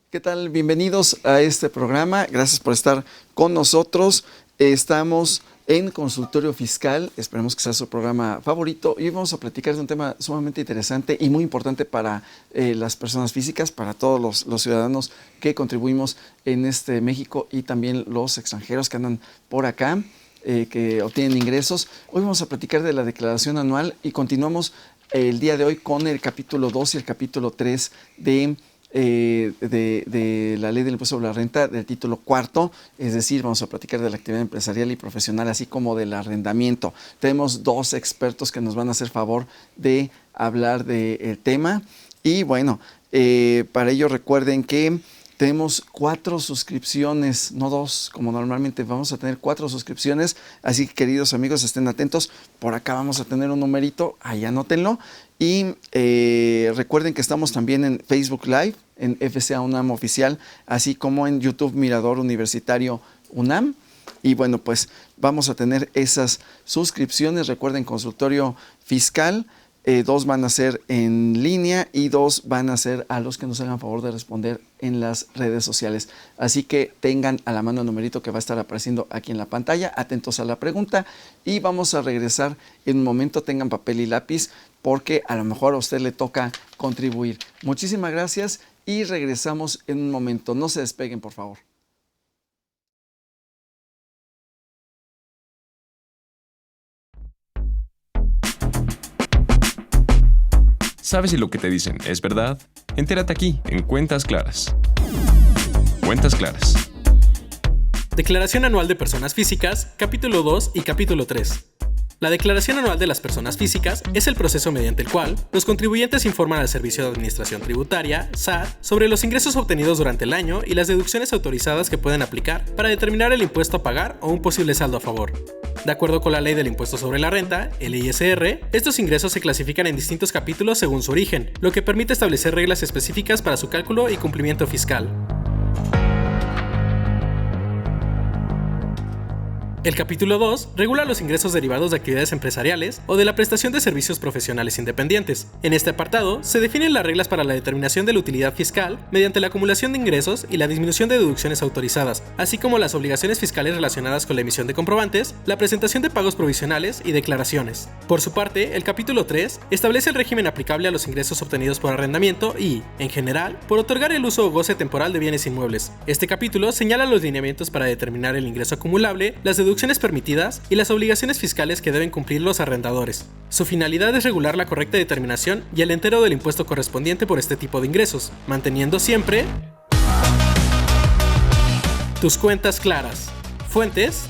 ¿Qué tal? Bienvenidos a este programa. Gracias por estar con nosotros. Estamos en Consultorio Fiscal. Esperemos que sea su programa favorito. Y hoy vamos a platicar de un tema sumamente interesante y muy importante para las personas físicas, para todos los ciudadanos que contribuimos en este México y también los extranjeros que andan por acá, que obtienen ingresos. Hoy vamos a platicar de la declaración anual y continuamos el día de hoy con el capítulo 2 y el capítulo 3 de la ley del impuesto sobre la renta del título cuarto, es decir, vamos a platicar de la actividad empresarial y profesional, así como del arrendamiento. Tenemos dos expertos que nos van a hacer favor de hablar del tema y bueno, para ello recuerden que tenemos 4 suscripciones, no 2, como normalmente vamos a tener 4 suscripciones, así que queridos amigos estén atentos, por acá vamos a tener un numerito, ahí anótenlo y recuerden que estamos también en Facebook Live, en FCA UNAM Oficial, así como en YouTube Mirador Universitario UNAM. Y bueno, pues vamos a tener esas suscripciones. Recuerden, consultorio fiscal, 2 van a ser en línea y 2 van a ser a los que nos hagan favor de responder en las redes sociales. Así que tengan a la mano el numerito que va a estar apareciendo aquí en la pantalla, atentos a la pregunta y vamos a regresar en un momento. Tengan papel y lápiz porque a lo mejor a usted le toca contribuir. Muchísimas gracias y regresamos en un momento. No se despeguen, por favor. ¿Sabes si lo que te dicen es verdad? Entérate aquí, en Cuentas Claras. Cuentas Claras. Declaración anual de personas físicas, capítulo 2 y capítulo 3. La declaración anual de las personas físicas es el proceso mediante el cual los contribuyentes informan al Servicio de Administración Tributaria, SAT, sobre los ingresos obtenidos durante el año y las deducciones autorizadas que pueden aplicar para determinar el impuesto a pagar o un posible saldo a favor. De acuerdo con la Ley del Impuesto sobre la Renta, LISR, estos ingresos se clasifican en distintos capítulos según su origen, lo que permite establecer reglas específicas para su cálculo y cumplimiento fiscal. El capítulo 2 regula los ingresos derivados de actividades empresariales o de la prestación de servicios profesionales independientes. En este apartado se definen las reglas para la determinación de la utilidad fiscal mediante la acumulación de ingresos y la disminución de deducciones autorizadas, así como las obligaciones fiscales relacionadas con la emisión de comprobantes, la presentación de pagos provisionales y declaraciones. Por su parte, el capítulo 3 establece el régimen aplicable a los ingresos obtenidos por arrendamiento y, en general, por otorgar el uso o goce temporal de bienes inmuebles. Este capítulo señala los lineamientos para determinar el ingreso acumulable, las deducciones permitidas y las obligaciones fiscales que deben cumplir los arrendadores. Su finalidad es regular la correcta determinación y el entero del impuesto correspondiente por este tipo de ingresos, manteniendo siempre tus cuentas claras. Fuentes: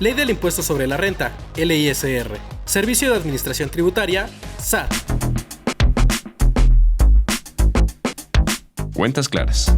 Ley del Impuesto sobre la Renta, LISR. Servicio de Administración Tributaria, SAT. Cuentas Claras.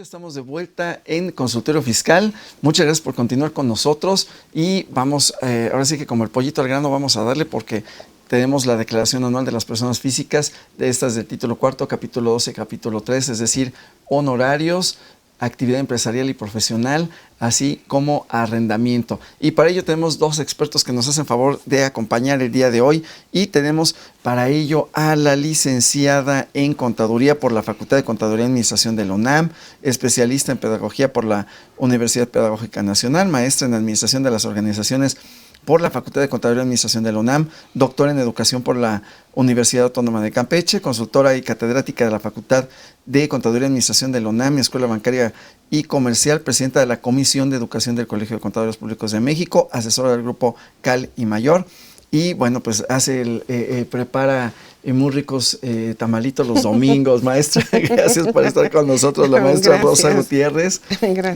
Estamos de vuelta en Consultorio Fiscal. Muchas gracias por continuar con nosotros y vamos, ahora sí que como el pollito al grano vamos a darle porque tenemos la declaración anual de las personas físicas, de estas del título cuarto, capítulo 12, capítulo 3, es decir, honorarios, actividad empresarial y profesional, así como arrendamiento. Y para ello tenemos 2 expertos que nos hacen favor de acompañar el día de hoy y tenemos para ello a la licenciada en Contaduría por la Facultad de Contaduría y Administración de la UNAM, especialista en Pedagogía por la Universidad Pedagógica Nacional, maestra en Administración de las Organizaciones por la Facultad de Contaduría y Administración de la UNAM, doctora en Educación por la Universidad Autónoma de Campeche, consultora y catedrática de la Facultad de Contaduría y Administración de la UNAM, Escuela Bancaria y Comercial, presidenta de la Comisión de Educación del Colegio de Contadores Públicos de México, asesora del grupo Cal y Mayor. Y bueno, pues prepara muy ricos tamalitos los domingos, maestra. Gracias por estar con nosotros, la maestra Rosa Gutiérrez.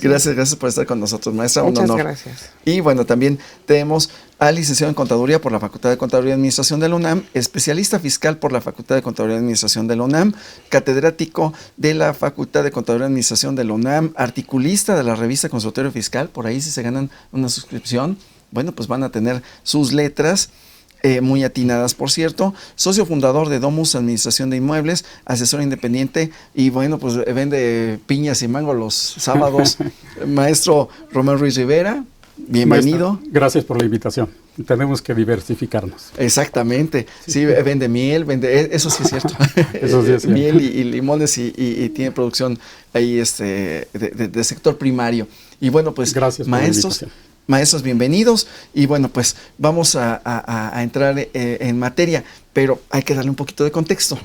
Gracias por estar con nosotros, maestra. Muchas un honor. Gracias. Y bueno, también tenemos al licenciado en Contaduría por la Facultad de Contaduría y Administración de la UNAM, especialista fiscal por la Facultad de Contaduría y Administración de la UNAM, catedrático de la Facultad de Contaduría y Administración de la UNAM, articulista de la revista Consultorio Fiscal. Por ahí si se ganan una suscripción, bueno, pues van a tener sus letras. Muy atinadas, por cierto, socio fundador de Domus Administración de Inmuebles, asesor independiente y bueno, pues vende piñas y mango los sábados. Maestro Romero Ruiz Rivera, bienvenido. Maestra, gracias por la invitación. tenemos que diversificarnos. Exactamente. Sí, vende miel, eso sí es cierto. Eso sí es cierto. Miel y limones y tiene producción ahí de sector primario. Y bueno, pues gracias maestros, bienvenidos. Y bueno, pues vamos a entrar en materia, pero hay que darle un poquito de contexto.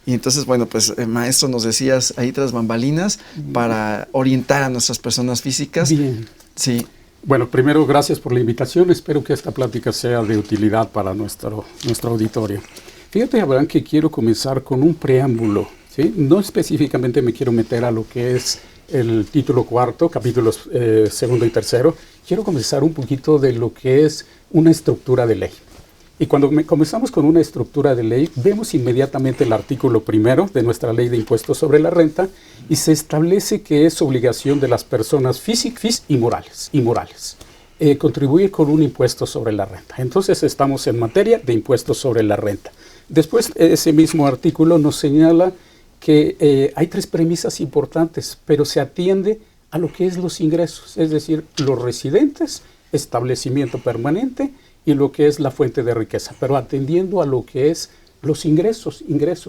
Y entonces, bueno, pues maestro, nos decías ahí tras bambalinas para orientar a nuestras personas físicas. Bien. Sí. Bueno, primero, gracias por la invitación. Espero que esta plática sea de utilidad para nuestro auditorio. Fíjate, Abraham, que quiero comenzar con un preámbulo, ¿sí? No específicamente me quiero meter a lo que es el título cuarto, capítulos segundo y tercero. Quiero comenzar un poquito de lo que es una estructura de ley. Y cuando comenzamos con una estructura de ley, vemos inmediatamente el artículo primero de nuestra ley de impuestos sobre la renta y se establece que es obligación de las personas físicas y morales, contribuir con un impuesto sobre la renta. Entonces estamos en materia de impuestos sobre la renta. Después ese mismo artículo nos señala que hay tres premisas importantes, pero se atiende a lo que es los ingresos, es decir, los residentes, establecimiento permanente y lo que es la fuente de riqueza, pero atendiendo a lo que es los ingresos.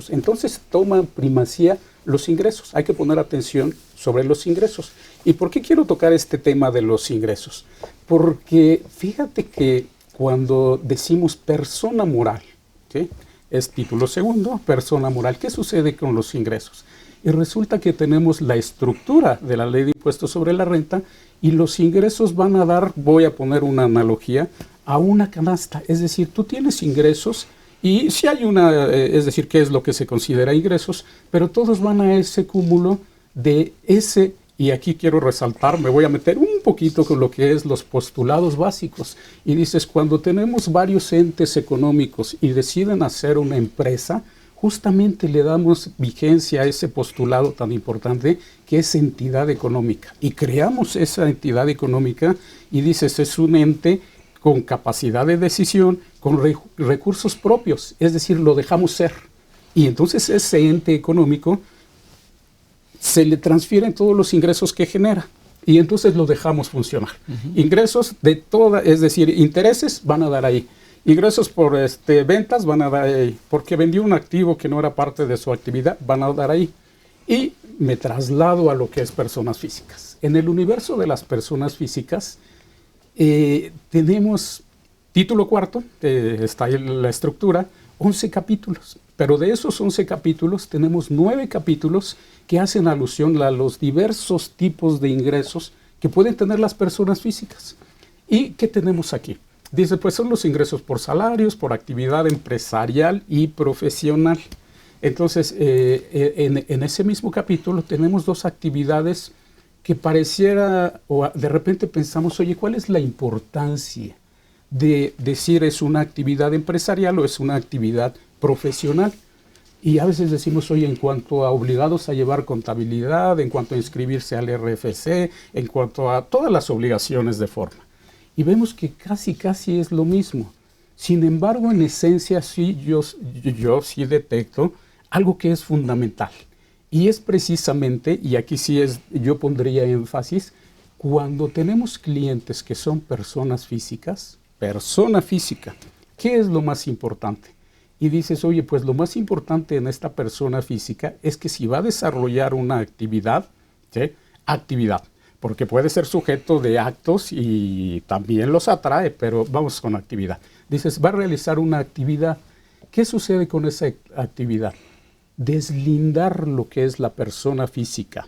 Entonces toman primacía los ingresos. Hay que poner atención sobre los ingresos. ¿Y por qué quiero tocar este tema de los ingresos? Porque fíjate que cuando decimos persona moral, ¿sí? Es título segundo, persona moral. ¿Qué sucede con los ingresos? Y resulta que tenemos la estructura de la ley de impuestos sobre la renta y los ingresos van a dar, voy a poner una analogía, a una canasta. Es decir, tú tienes ingresos y si hay es decir, ¿qué es lo que se considera ingresos? Pero todos van a ese cúmulo de ese, y aquí quiero resaltar, me voy a meter un poquito con lo que es los postulados básicos. Y dices, cuando tenemos varios entes económicos y deciden hacer una empresa, justamente le damos vigencia a ese postulado tan importante que es entidad económica. Y creamos esa entidad económica y dices, es un ente con capacidad de decisión, con recursos propios, es decir, lo dejamos ser. Y entonces ese ente económico se le transfieren todos los ingresos que genera y entonces lo dejamos funcionar. Ingresos de toda, es decir, intereses van a dar ahí. Ingresos por ventas van a dar ahí, porque vendió un activo que no era parte de su actividad, van a dar ahí. Y me traslado a lo que es personas físicas. En el universo de las personas físicas, tenemos título cuarto, está ahí la estructura, 11 capítulos. Pero de esos 11 capítulos tenemos 9 capítulos que hacen alusión a los diversos tipos de ingresos que pueden tener las personas físicas. ¿Y qué tenemos aquí? Dice, pues son los ingresos por salarios, por actividad empresarial y profesional. Entonces, en ese mismo capítulo tenemos dos actividades que pareciera, o de repente pensamos, oye, ¿cuál es la importancia de decir es una actividad empresarial o es una actividad profesional? Y a veces decimos, oye, en cuanto a obligados a llevar contabilidad, en cuanto a inscribirse al RFC, en cuanto a todas las obligaciones de forma. Y vemos que casi es lo mismo. Sin embargo, en esencia, sí, yo sí detecto algo que es fundamental. Y es precisamente, y aquí sí yo pondría énfasis, cuando tenemos clientes que son personas físicas, persona física, ¿qué es lo más importante? Y dices, oye, pues lo más importante en esta persona física es que si va a desarrollar una actividad, ¿sí? Actividad, porque puede ser sujeto de actos y también los atrae, pero vamos con actividad. Dices, va a realizar una actividad. ¿Qué sucede con esa actividad? Deslindar lo que es la persona física,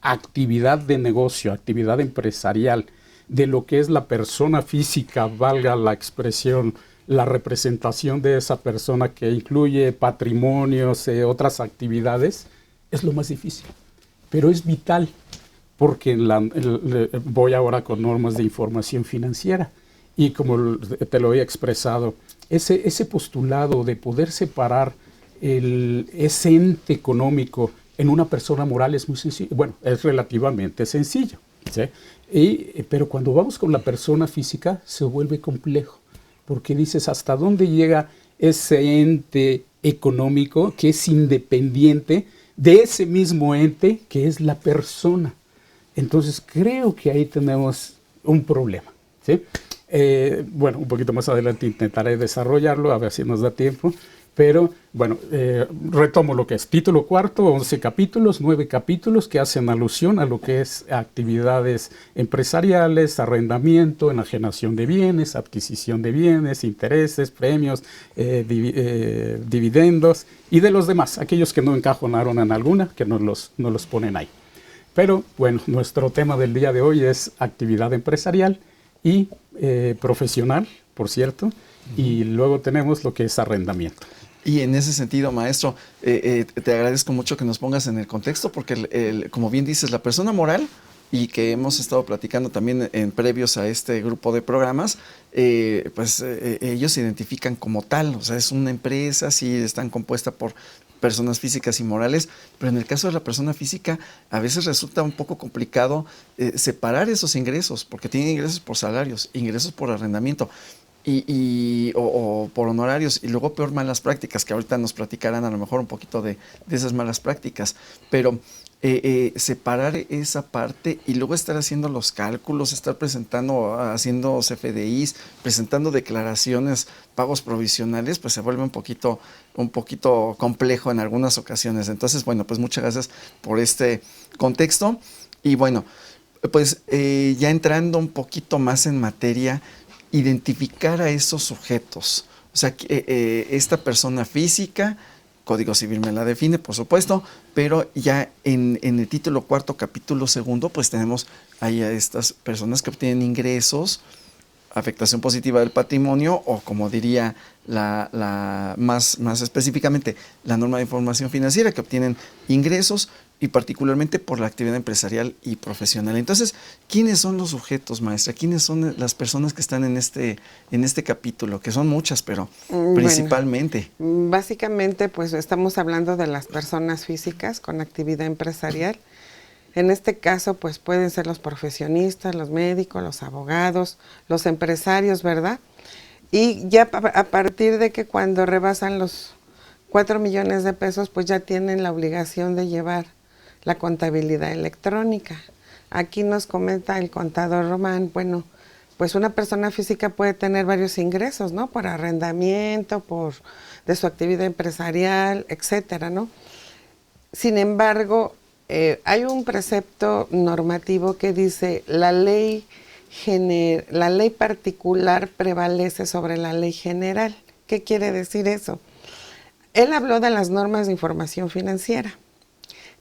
actividad de negocio, actividad empresarial, de lo que es la persona física, valga la expresión, la representación de esa persona que incluye patrimonios, otras actividades, es lo más difícil, pero es vital, porque voy ahora con normas de información financiera y como te lo he expresado, ese postulado de poder separar ese ente económico en una persona moral es muy sencillo, bueno, es relativamente sencillo, ¿sí? Pero cuando vamos con la persona física se vuelve complejo, porque dices hasta dónde llega ese ente económico que es independiente de ese mismo ente que es la persona. Entonces creo que ahí tenemos un problema, ¿sí? Bueno, un poquito más adelante intentaré desarrollarlo, a ver si nos da tiempo. Pero, bueno, retomo lo que es título cuarto, 11 capítulos, 9 capítulos que hacen alusión a lo que es actividades empresariales, arrendamiento, enajenación de bienes, adquisición de bienes, intereses, premios, dividendos y de los demás, aquellos que no encajonaron en alguna, que no los ponen ahí. Pero, bueno, nuestro tema del día de hoy es actividad empresarial y profesional, por cierto, y luego tenemos lo que es arrendamiento. Y en ese sentido, maestro, te agradezco mucho que nos pongas en el contexto, porque como bien dices, la persona moral, y que hemos estado platicando también en previos a este grupo de programas, ellos se identifican como tal, o sea, es una empresa, sí están compuesta por personas físicas y morales, pero en el caso de la persona física a veces resulta un poco complicado separar esos ingresos, porque tienen ingresos por salarios, ingresos por arrendamiento, o por honorarios, y luego peor malas prácticas, que ahorita nos platicarán a lo mejor un poquito de esas malas prácticas, pero separar esa parte y luego estar haciendo los cálculos, estar haciendo CFDIs, presentando declaraciones, pagos provisionales, pues se vuelve un poquito complejo en algunas ocasiones. Entonces, bueno, pues muchas gracias por este contexto, y bueno, pues ya entrando un poquito más en materia, identificar a esos sujetos, o sea, esta persona física, Código Civil me la define, por supuesto, pero ya en el título cuarto, capítulo segundo, pues tenemos ahí a estas personas que obtienen ingresos, afectación positiva del patrimonio, o como diría más específicamente, la norma de información financiera, que obtienen ingresos y particularmente por la actividad empresarial y profesional. Entonces, ¿quiénes son los sujetos, maestra? ¿Quiénes son las personas que están en este capítulo? Que son muchas, pero principalmente. Bueno, básicamente, pues estamos hablando de las personas físicas con actividad empresarial. En este caso, pues pueden ser los profesionistas, los médicos, los abogados, los empresarios, ¿verdad? Y ya a partir de que cuando rebasan los 4 millones de pesos, pues ya tienen la obligación de llevar la contabilidad electrónica. Aquí nos comenta el contador Román, bueno, pues una persona física puede tener varios ingresos, ¿no? Por arrendamiento, de su actividad empresarial, etcétera, ¿no? Sin embargo, hay un precepto normativo que dice la ley particular prevalece sobre la ley general. ¿Qué quiere decir eso? Él habló de las normas de información financiera.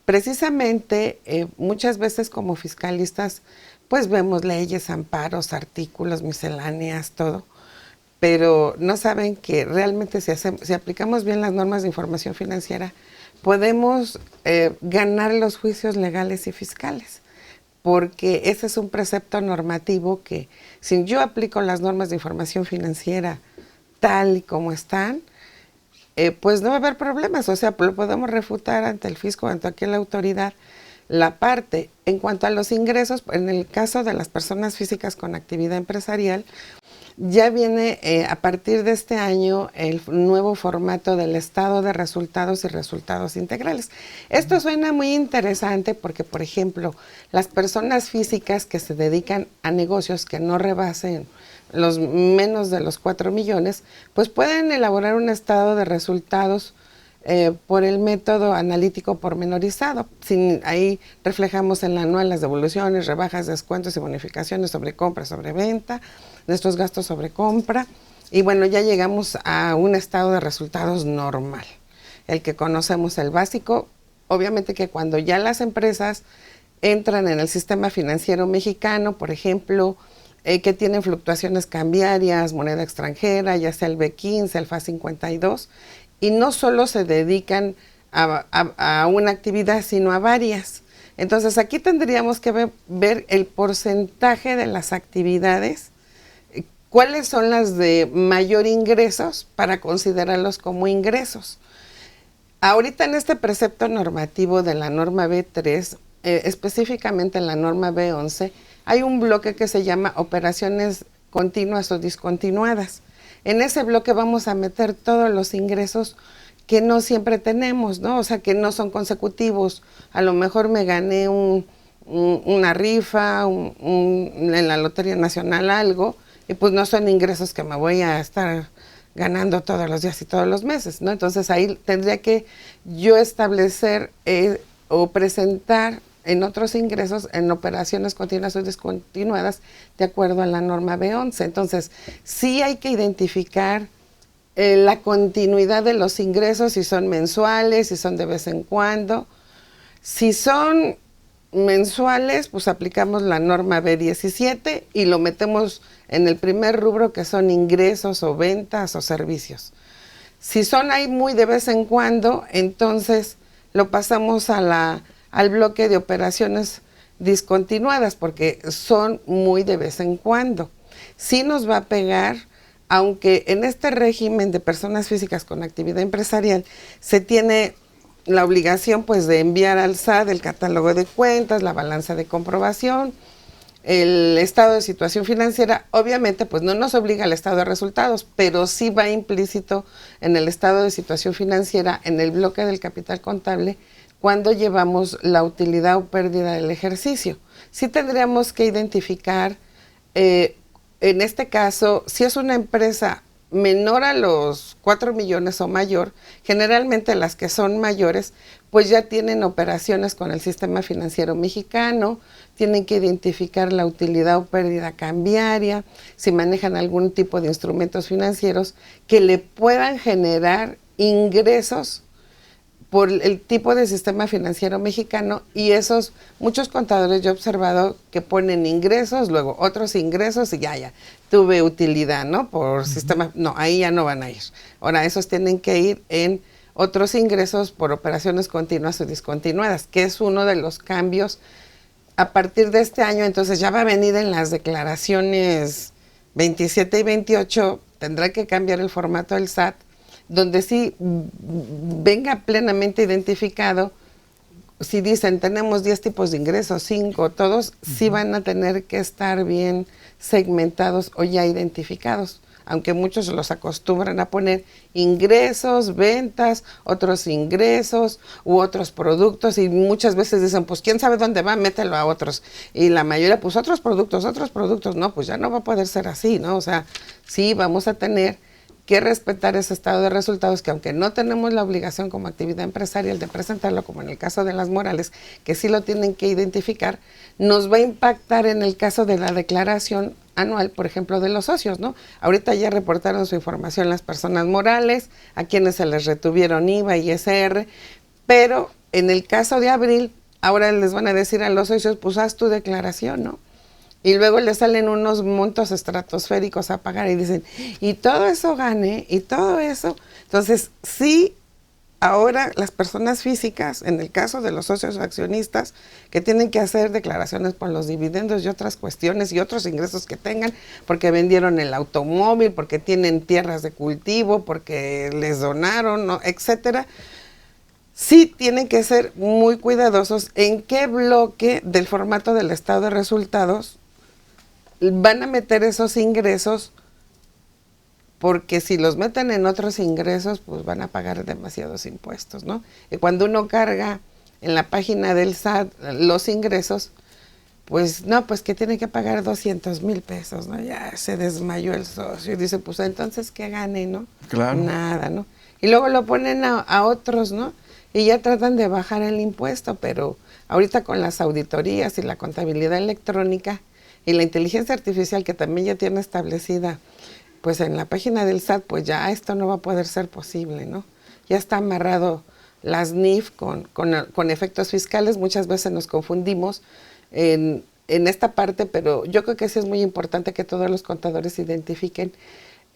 Precisamente, muchas veces como fiscalistas, pues vemos leyes, amparos, artículos, misceláneas, todo, pero no saben que realmente si aplicamos bien las normas de información financiera, podemos ganar los juicios legales y fiscales, porque ese es un precepto normativo que si yo aplico las normas de información financiera tal y como están, pues no va a haber problemas, o sea, lo podemos refutar ante el fisco, ante aquí la autoridad. La parte, en cuanto a los ingresos, en el caso de las personas físicas con actividad empresarial, ya viene a partir de este año el nuevo formato del estado de resultados y resultados integrales. Esto suena muy interesante porque, por ejemplo, las personas físicas que se dedican a negocios que no rebasen los menos de los 4 millones, pues pueden elaborar un estado de resultados por el método analítico pormenorizado. Ahí reflejamos en la anual las devoluciones, rebajas, descuentos y bonificaciones sobre compra, sobre venta, nuestros gastos sobre compra, y bueno, ya llegamos a un estado de resultados normal, el que conocemos, el básico. Obviamente que cuando ya las empresas entran en el sistema financiero mexicano, por ejemplo, que tienen fluctuaciones cambiarias, moneda extranjera, ya sea el B15, el FA52, y no solo se dedican a una actividad, sino a varias. Entonces aquí tendríamos que ver el porcentaje de las actividades, cuáles son las de mayor ingresos para considerarlos como ingresos. Ahorita en este precepto normativo de la norma B3, específicamente en la norma B11, hay un bloque que se llama operaciones continuas o discontinuadas. En ese bloque vamos a meter todos los ingresos que no siempre tenemos, ¿no? O sea, que no son consecutivos. A lo mejor me gané una rifa, en la Lotería Nacional algo, y pues no son ingresos que me voy a estar ganando todos los días y todos los meses, ¿no? Entonces ahí tendría que yo establecer o presentar en otros ingresos, en operaciones continuas o discontinuadas, de acuerdo a la norma B11. Entonces, sí hay que identificar la continuidad de los ingresos, si son mensuales, si son de vez en cuando. Si son mensuales, pues aplicamos la norma B17 y lo metemos en el primer rubro, que son ingresos o ventas o servicios. Si son ahí muy de vez en cuando, entonces lo pasamos al bloque de operaciones discontinuadas, porque son muy de vez en cuando. Sí nos va a pegar, aunque en este régimen de personas físicas con actividad empresarial se tiene la obligación pues de enviar al SAT el catálogo de cuentas, la balanza de comprobación, el estado de situación financiera. Obviamente pues no nos obliga al estado de resultados, pero sí va implícito en el estado de situación financiera, en el bloque del capital contable, cuando llevamos la utilidad o pérdida del ejercicio. Sí tendríamos que identificar, en este caso, si es una empresa menor a los 4 millones o mayor, generalmente las que son mayores, pues ya tienen operaciones con el sistema financiero mexicano, tienen que identificar la utilidad o pérdida cambiaria, si manejan algún tipo de instrumentos financieros que le puedan generar ingresos por el tipo de sistema financiero mexicano, y esos, muchos contadores yo he observado que ponen ingresos, luego otros ingresos y ya, tuve utilidad, ¿no? Por sistema, no, ahí ya no van a ir. Ahora, esos tienen que ir en otros ingresos por operaciones continuas o discontinuadas, que es uno de los cambios a partir de este año. Entonces ya va a venir en las declaraciones 27 y 28, tendrá que cambiar el formato del SAT, donde sí venga plenamente identificado. Si dicen tenemos 10 tipos de ingresos, 5, todos sí van a tener que estar bien segmentados o ya identificados, aunque muchos los acostumbran a poner ingresos, ventas, otros ingresos u otros productos, y muchas veces dicen, pues quién sabe dónde va, mételo a otros, y la mayoría, pues otros productos, no, pues ya no va a poder ser así, ¿no? O sea, sí vamos a tener que respetar ese estado de resultados, que aunque no tenemos la obligación como actividad empresarial de presentarlo, como en el caso de las morales, que sí lo tienen que identificar, nos va a impactar en el caso de la declaración anual, por ejemplo, de los socios, ¿no? Ahorita ya reportaron su información las personas morales, a quienes se les retuvieron IVA y ISR, pero en el caso de abril, ahora les van a decir a los socios, pues haz tu declaración, ¿no? Y luego le salen unos montos estratosféricos a pagar y dicen, y todo eso gané, y todo eso. Entonces, sí, ahora las personas físicas, en el caso de los socios accionistas, que tienen que hacer declaraciones por los dividendos y otras cuestiones y otros ingresos que tengan, porque vendieron el automóvil, porque tienen tierras de cultivo, porque les donaron, ¿no?, etcétera. Sí tienen que ser muy cuidadosos en qué bloque del formato del estado de resultados van a meter esos ingresos, porque si los meten en otros ingresos, pues van a pagar demasiados impuestos, ¿no? Y cuando uno carga en la página del SAT los ingresos, pues no, pues que tiene que pagar 200,000 pesos, ¿no? Ya se desmayó el socio y dice, pues entonces ¿qué gane, no? Claro. Nada, ¿no? Y luego lo ponen a otros, ¿no? Y ya tratan de bajar el impuesto, pero ahorita con las auditorías y la contabilidad electrónica y la inteligencia artificial, que también ya tiene establecida pues en la página del SAT, pues ya esto no va a poder ser posible, ¿no? Ya está amarrado las NIF con efectos fiscales. Muchas veces nos confundimos en esta parte, pero yo creo que sí es muy importante que todos los contadores identifiquen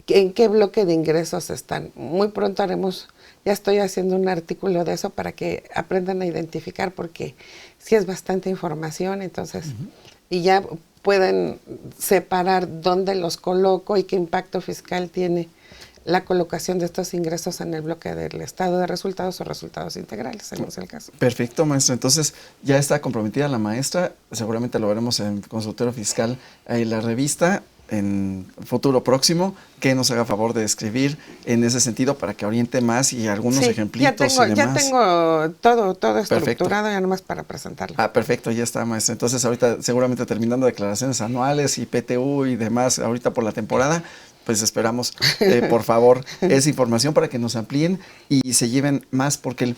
en qué bloque de ingresos están. Muy pronto ya estoy haciendo un artículo de eso para que aprendan a identificar, porque sí es bastante información, entonces, y ya pueden separar dónde los coloco y qué impacto fiscal tiene la colocación de estos ingresos en el bloque del estado de resultados o resultados integrales, según es el caso. Perfecto, maestra. Entonces, ya está comprometida la maestra. Seguramente lo veremos en Consultorio Fiscal, en la revista. en futuro próximo que nos haga favor de escribir en ese sentido para que oriente más y algunos ejemplitos y demás. Ya tengo todo Perfecto. estructurado ya nomás para presentarlo. Perfecto, ya está, maestra. Entonces ahorita seguramente terminando declaraciones anuales y PTU y demás ahorita por la temporada, pues esperamos, por favor, esa información para que nos amplíen y se lleven más, porque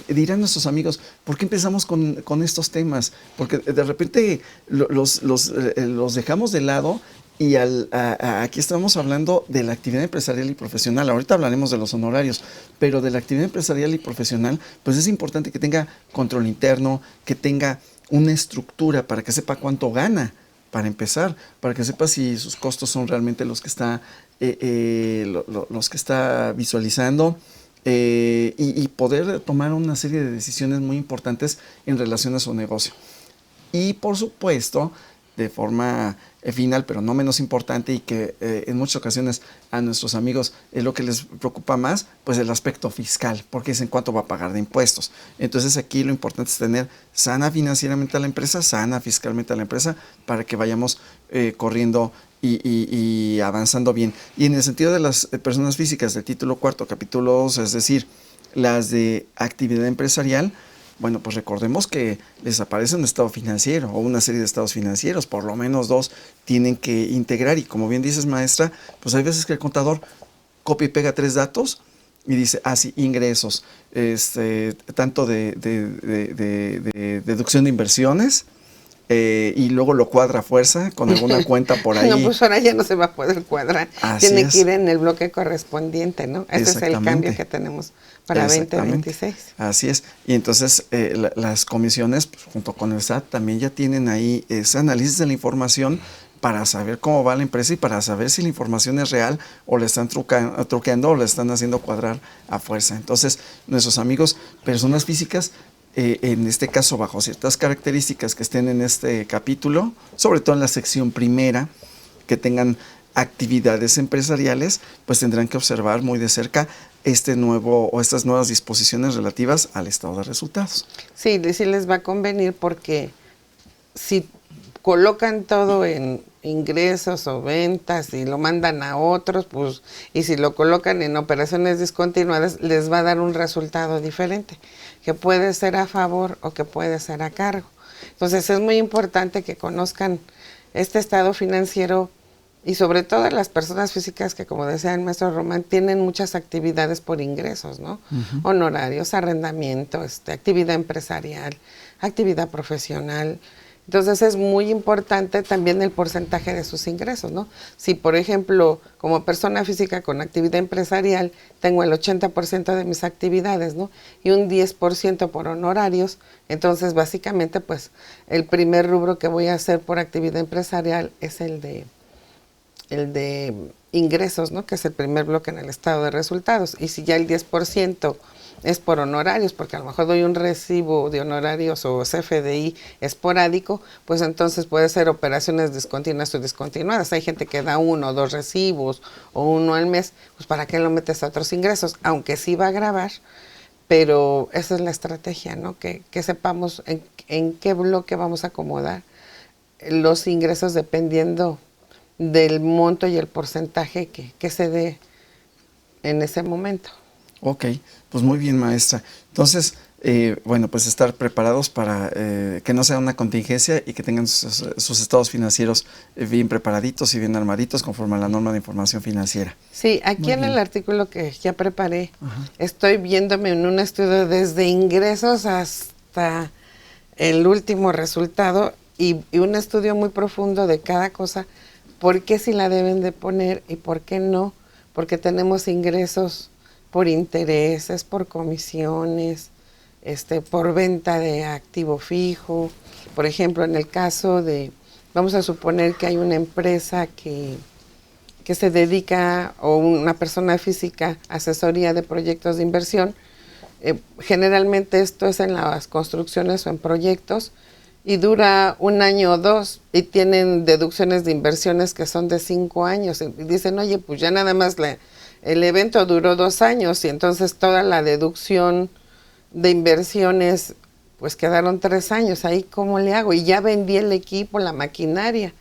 dirán nuestros amigos, ¿por qué empezamos con estos temas? Porque de repente los dejamos de lado y aquí estamos hablando de la actividad empresarial y profesional. Ahorita hablaremos de los honorarios, pero de la actividad empresarial y profesional, pues es importante que tenga control interno, que tenga una estructura para que sepa cuánto gana. Para empezar, para que sepa si sus costos son realmente los que está visualizando y poder tomar una serie de decisiones muy importantes en relación a su negocio. Y por supuesto, de forma final, pero no menos importante y que en muchas ocasiones a nuestros amigos es lo que les preocupa más, pues el aspecto fiscal, porque es en cuánto va a pagar de impuestos. Entonces aquí lo importante es tener sana financieramente a la empresa, sana fiscalmente a la empresa, para que vayamos corriendo y avanzando bien. Y en el sentido de las personas físicas del título 4, capítulo 2, es decir, las de actividad empresarial, bueno, pues recordemos que les aparece un estado financiero o una serie de estados financieros, por lo menos 2 tienen que integrar, y como bien dices, maestra, pues hay veces que el contador copia y pega 3 datos y dice, sí, ingresos, tanto de deducción de inversiones, y luego lo cuadra a fuerza con alguna cuenta por ahí. No, pues ahora ya no se va a poder cuadrar. Tiene que ir en el bloque correspondiente, ¿no? Ese es el cambio que tenemos para 2026. Así es. Y entonces las comisiones, pues, junto con el SAT, también ya tienen ahí ese análisis de la información para saber cómo va la empresa y para saber si la información es real o le están truqueando o le están haciendo cuadrar a fuerza. Entonces, nuestros amigos, personas físicas, en este caso bajo ciertas características que estén en este capítulo, sobre todo en la sección primera, que tengan actividades empresariales, pues tendrán que observar muy de cerca estas nuevas disposiciones relativas al estado de resultados. Sí, sí les va a convenir, porque si colocan todo en ingresos o ventas y lo mandan a otros, pues, y si lo colocan en operaciones discontinuadas, les va a dar un resultado diferente, que puede ser a favor o que puede ser a cargo. Entonces es muy importante que conozcan este estado financiero, y sobre todo las personas físicas que, como decía el maestro Román, tienen muchas actividades por ingresos, ¿no? Honorarios, arrendamiento, actividad empresarial, actividad profesional. Entonces es muy importante también el porcentaje de sus ingresos, ¿no? Si, por ejemplo, como persona física con actividad empresarial, tengo el 80% de mis actividades, ¿no? Y un 10% por honorarios, entonces básicamente pues el primer rubro que voy a hacer por actividad empresarial es el de ingresos, ¿no? Que es el primer bloque en el estado de resultados. Y si ya el 10% es por honorarios, porque a lo mejor doy un recibo de honorarios o CFDI esporádico, pues entonces puede ser operaciones discontinuas o discontinuadas. Hay gente que da 1 o 2 recibos o 1 al mes, pues ¿para qué lo metes a otros ingresos? Aunque sí va a grabar, pero esa es la estrategia, ¿no? Que sepamos en qué bloque vamos a acomodar los ingresos dependiendo del monto y el porcentaje que se dé en ese momento. Ok, pues muy bien, maestra. Entonces, bueno, pues estar preparados para que no sea una contingencia y que tengan sus estados financieros bien preparaditos y bien armaditos conforme a la norma de información financiera. Sí, aquí en el artículo que ya preparé, estoy viéndome en un estudio desde ingresos hasta el último resultado y un estudio muy profundo de cada cosa. ¿Por qué sí la deben de poner y por qué no? Porque tenemos ingresos por intereses, por comisiones, por venta de activo fijo. Por ejemplo, en el caso de, vamos a suponer que hay una empresa que se dedica, o una persona física, a asesoría de proyectos de inversión. Generalmente esto es en las construcciones o en proyectos, y dura 1 año o 2 y tienen deducciones de inversiones que son de 5 años. Y dicen, oye, pues ya nada más el evento duró 2 años y entonces toda la deducción de inversiones pues quedaron 3 años. Ahí, ¿cómo le hago? Y ya vendí el equipo, la maquinaria.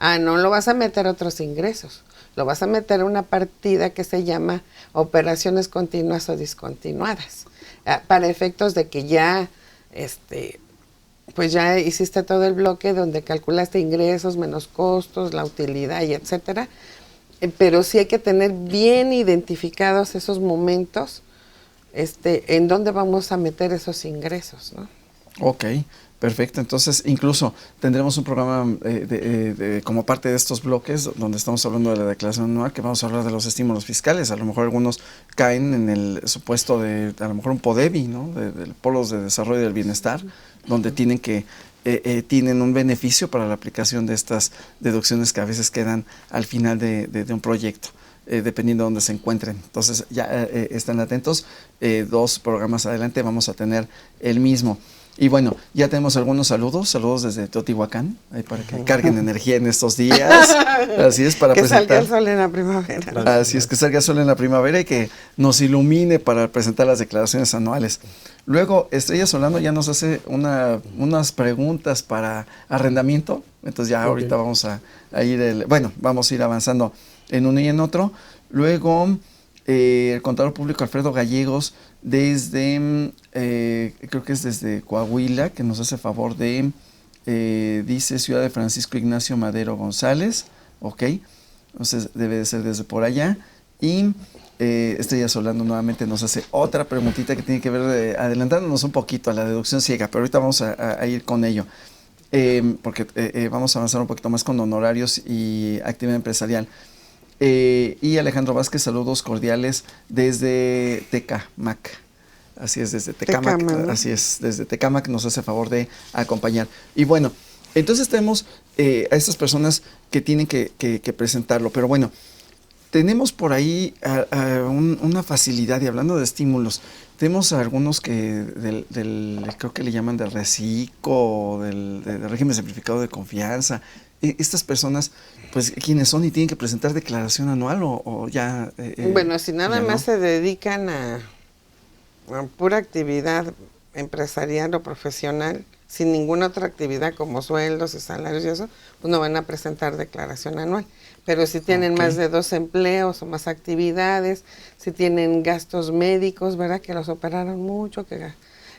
No lo vas a meter a otros ingresos, lo vas a meter a una partida que se llama operaciones continuas o discontinuadas, para efectos de que ya, pues ya hiciste todo el bloque donde calculaste ingresos menos costos, la utilidad y etcétera, pero sí hay que tener bien identificados esos momentos, en dónde vamos a meter esos ingresos, ¿no? Ok, perfecto. Entonces, incluso tendremos un programa como parte de estos bloques donde estamos hablando de la declaración anual, que vamos a hablar de los estímulos fiscales. A lo mejor algunos caen en el supuesto de, a lo mejor un PODEBI, ¿no? De Polos de Desarrollo del Bienestar, donde tienen un beneficio para la aplicación de estas deducciones que a veces quedan al final de un proyecto. Dependiendo de dónde se encuentren. Entonces ya están atentos, 2 programas adelante vamos a tener el mismo. Y bueno, ya tenemos algunos saludos desde Teotihuacán, ahí para que carguen energía en estos días. Así es, para que presentar. salga el sol en la primavera. Así es, que salga el sol en la primavera y que nos ilumine para presentar las declaraciones anuales. Luego, Estrella Solano ya nos hace unas preguntas para arrendamiento, entonces ya ahorita vamos a ir, vamos a ir avanzando en uno y en otro. Luego, el contador público Alfredo Gallegos, desde, creo que es desde Coahuila, que nos hace favor de, dice Ciudad de Francisco Ignacio Madero González, ok, entonces debe de ser desde por allá. Y Estrella Solano nuevamente nos hace otra preguntita que tiene que ver, adelantándonos un poquito a la deducción ciega, pero ahorita vamos a ir con ello. Porque vamos a avanzar un poquito más con honorarios y actividad empresarial. Y Alejandro Vázquez, saludos cordiales desde Tecámac. Así es, desde Tecámac. Así es, desde Tecámac nos hace favor de acompañar. Y bueno, entonces tenemos a estas personas que tienen que presentarlo. Pero bueno, tenemos por ahí una facilidad, y hablando de estímulos, tenemos algunos que creo que le llaman del RECICO, del régimen simplificado de confianza. Estas personas, pues, ¿quiénes son y tienen que presentar declaración anual o ya? Bueno, si nada más se dedican a pura actividad empresarial o profesional, sin ninguna otra actividad como sueldos y salarios y eso, pues no van a presentar declaración anual. Pero si tienen más de 2 empleos o más actividades, si tienen gastos médicos, ¿verdad? Que los operaron mucho,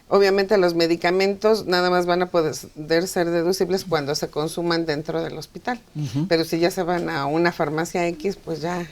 obviamente los medicamentos nada más van a poder ser deducibles cuando se consuman dentro del hospital. Pero si ya se van a una farmacia X, pues ya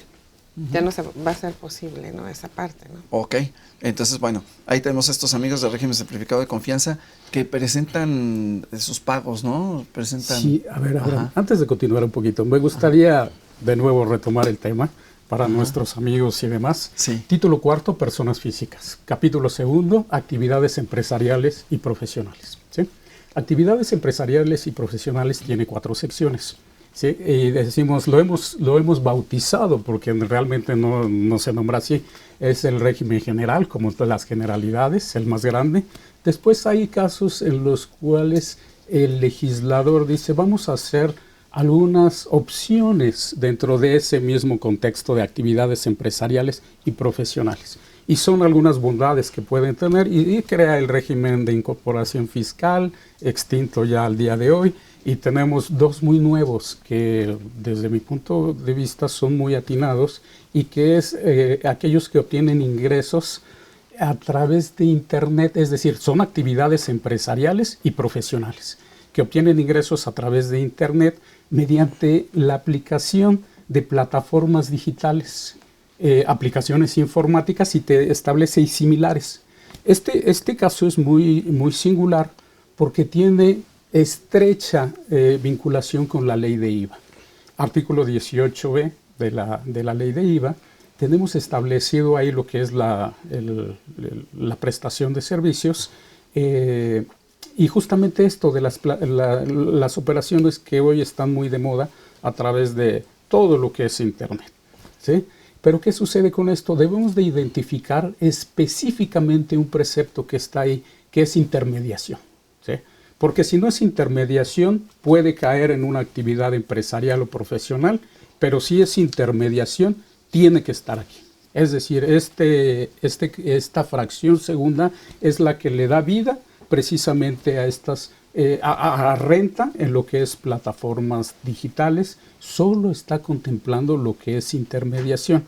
no se va a ser posible, ¿no? Esa parte, ¿no? Ok, entonces bueno, ahí tenemos a estos amigos del régimen simplificado de confianza que presentan sus pagos, ¿no? Sí, a ver, antes de continuar un poquito, me gustaría de nuevo retomar el tema para nuestros amigos y demás. Sí. Título 4, personas físicas. Capítulo 2, actividades empresariales y profesionales. ¿Sí? Actividades empresariales y profesionales tiene 4 secciones. ¿Sí? Y decimos, lo hemos bautizado porque realmente no se nombra así. Es el régimen general, como las generalidades, el más grande. Después hay casos en los cuales el legislador dice, vamos a hacer algunas opciones dentro de ese mismo contexto de actividades empresariales y profesionales. Y son algunas bondades que pueden tener y crea el régimen de incorporación fiscal, extinto ya al día de hoy, y tenemos 2 muy nuevos que desde mi punto de vista son muy atinados y que es aquellos que obtienen ingresos a través de Internet, es decir, son actividades empresariales y profesionales que obtienen ingresos a través de Internet mediante la aplicación de plataformas digitales, aplicaciones informáticas y te establece similares. Este caso es muy singular porque tiene estrecha vinculación con la ley de IVA. Artículo 18b de la ley de IVA, tenemos establecido ahí lo que es la prestación de servicios y justamente esto de las operaciones que hoy están muy de moda a través de todo lo que es Internet. ¿Sí? Pero ¿qué sucede con esto? Debemos de identificar específicamente un precepto que está ahí, que es intermediación. ¿Sí? Porque si no es intermediación, puede caer en una actividad empresarial o profesional, pero si es intermediación, tiene que estar aquí. Es decir, esta fracción segunda es la que le da vida precisamente a estas a renta en lo que es plataformas digitales, solo está contemplando lo que es intermediación.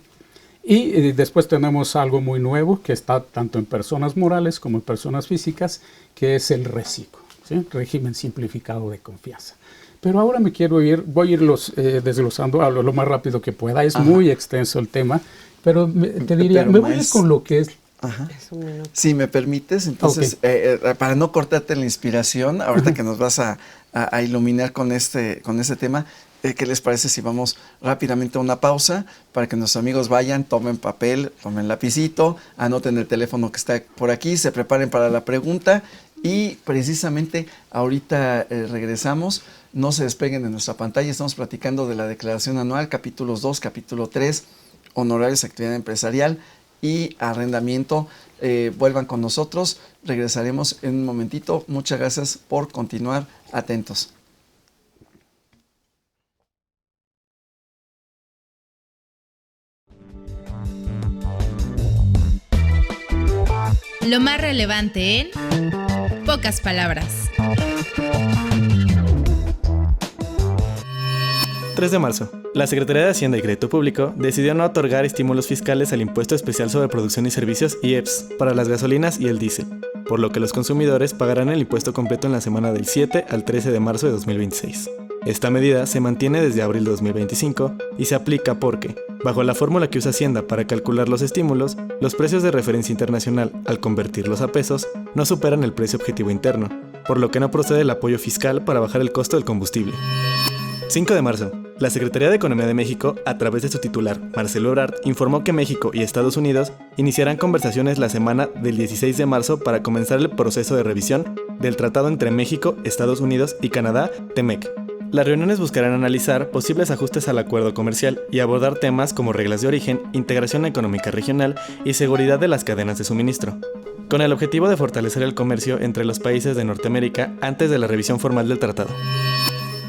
Y después tenemos algo muy nuevo que está tanto en personas morales como en personas físicas, que es el RESICO, ¿sí? Régimen simplificado de confianza. Pero ahora voy a irlos desglosando a lo más rápido que pueda. Es muy extenso el tema, pero te diría, me voy a ir con lo que es. Ajá. Si me permites, entonces, para no cortarte la inspiración, ahorita que nos vas a iluminar con este tema, ¿qué les parece si vamos rápidamente a una pausa para que nuestros amigos vayan, tomen papel, tomen lapicito, anoten el teléfono que está por aquí, se preparen para la pregunta y precisamente ahorita regresamos? No se despeguen de nuestra pantalla, estamos platicando de la declaración anual, capítulos 2, capítulo 3, honorarios, actividad empresarial y arrendamiento. Vuelvan con nosotros, regresaremos en un momentito. Muchas gracias por continuar atentos. Lo más relevante en pocas palabras. 3 de marzo. La Secretaría de Hacienda y Crédito Público decidió no otorgar estímulos fiscales al Impuesto Especial sobre Producción y Servicios IEPS para las gasolinas y el diésel, por lo que los consumidores pagarán el impuesto completo en la semana del 7 al 13 de marzo de 2026. Esta medida se mantiene desde abril de 2025 y se aplica porque, bajo la fórmula que usa Hacienda para calcular los estímulos, los precios de referencia internacional, al convertirlos a pesos, no superan el precio objetivo interno, por lo que no procede el apoyo fiscal para bajar el costo del combustible. 5 de marzo. La Secretaría de Economía de México, a través de su titular, Marcelo Ebrard, informó que México y Estados Unidos iniciarán conversaciones la semana del 16 de marzo para comenzar el proceso de revisión del tratado entre México, Estados Unidos y Canadá, TEMEC. Las reuniones buscarán analizar posibles ajustes al acuerdo comercial y abordar temas como reglas de origen, integración económica regional y seguridad de las cadenas de suministro, con el objetivo de fortalecer el comercio entre los países de Norteamérica antes de la revisión formal del tratado.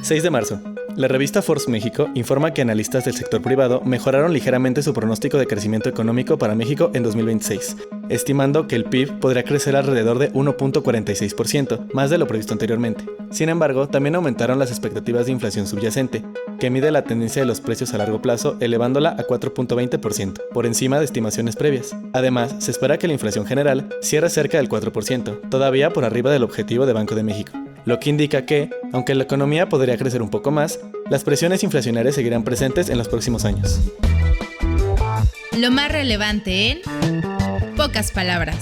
6 de marzo. La revista Forbes México informa que analistas del sector privado mejoraron ligeramente su pronóstico de crecimiento económico para México en 2026, estimando que el PIB podría crecer alrededor de 1.46%, más de lo previsto anteriormente. Sin embargo, también aumentaron las expectativas de inflación subyacente, que mide la tendencia de los precios a largo plazo, elevándola a 4.20%, por encima de estimaciones previas. Además, se espera que la inflación general cierre cerca del 4%, todavía por arriba del objetivo de Banco de México, lo que indica que, aunque la economía podría crecer un poco más, las presiones inflacionarias seguirán presentes en los próximos años. Lo más relevante en pocas palabras.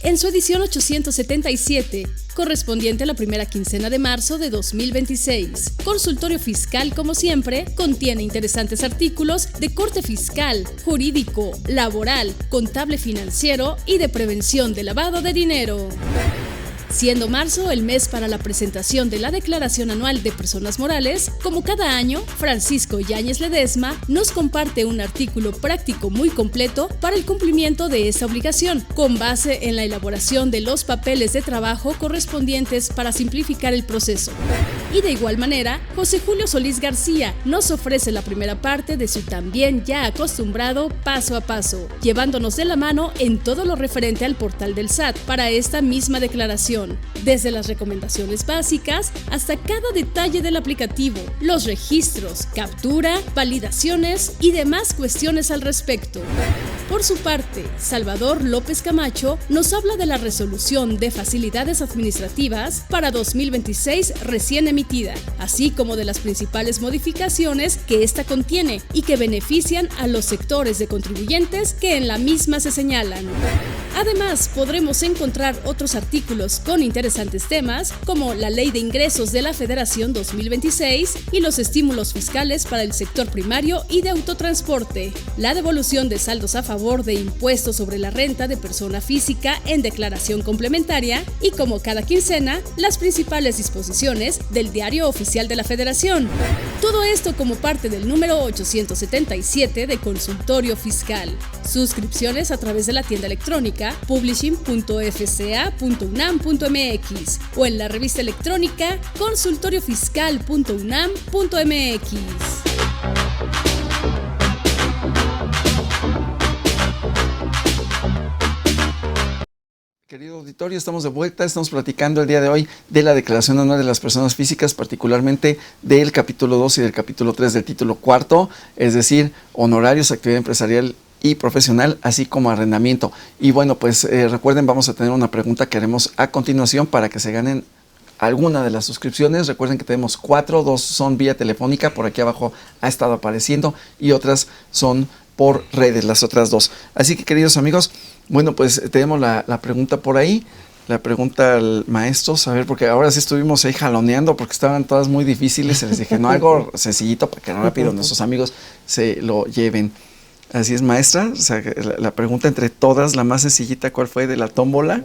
En su edición 877, correspondiente a la primera quincena de marzo de 2026. Consultorio Fiscal, como siempre, contiene interesantes artículos de corte fiscal, jurídico, laboral, contable financiero y de prevención de lavado de dinero. Siendo marzo el mes para la presentación de la Declaración Anual de Personas Morales, como cada año, Francisco Yáñez Ledesma nos comparte un artículo práctico muy completo para el cumplimiento de esta obligación, con base en la elaboración de los papeles de trabajo correspondientes para simplificar el proceso. Y de igual manera, José Julio Solís García nos ofrece la primera parte de su también ya acostumbrado paso a paso, llevándonos de la mano en todo lo referente al portal del SAT para esta misma declaración, desde las recomendaciones básicas hasta cada detalle del aplicativo, los registros, captura, validaciones y demás cuestiones al respecto. Por su parte, Salvador López Camacho nos habla de la resolución de facilidades administrativas para 2026 recién emitida, así como de las principales modificaciones que ésta contiene y que benefician a los sectores de contribuyentes que en la misma se señalan. Además, podremos encontrar otros artículos con interesantes temas como la Ley de Ingresos de la Federación 2026 y los estímulos fiscales para el sector primario y de autotransporte, la devolución de saldos a favor de impuestos sobre la renta de persona física en declaración complementaria y, como cada quincena, las principales disposiciones del Diario Oficial de la Federación. Todo esto como parte del número 877 de Consultorio Fiscal. Suscripciones a través de la tienda electrónica publishing.fca.unam.mx o en la revista electrónica consultoriofiscal.unam.mx. Querido auditorio, estamos de vuelta, estamos platicando el día de hoy de la Declaración Anual de las Personas Físicas, particularmente del capítulo 2 y del capítulo 3 del título 4, es decir, honorarios, actividad empresarial y profesional, así como arrendamiento. Y bueno, pues recuerden, vamos a tener una pregunta que haremos a continuación para que se ganen alguna de las suscripciones. Recuerden que tenemos 4, 2 son vía telefónica, por aquí abajo ha estado apareciendo, y otras son por redes, las otras 2. Así que, queridos amigos, bueno, pues tenemos la pregunta por ahí, la pregunta al maestro, a ver, porque ahora sí estuvimos ahí jaloneando porque estaban todas muy difíciles, les dije, no, algo sencillito para que rápido nuestros amigos se lo lleven. Así es, maestra, o sea, la pregunta entre todas, la más sencillita, ¿cuál fue de la tómbola?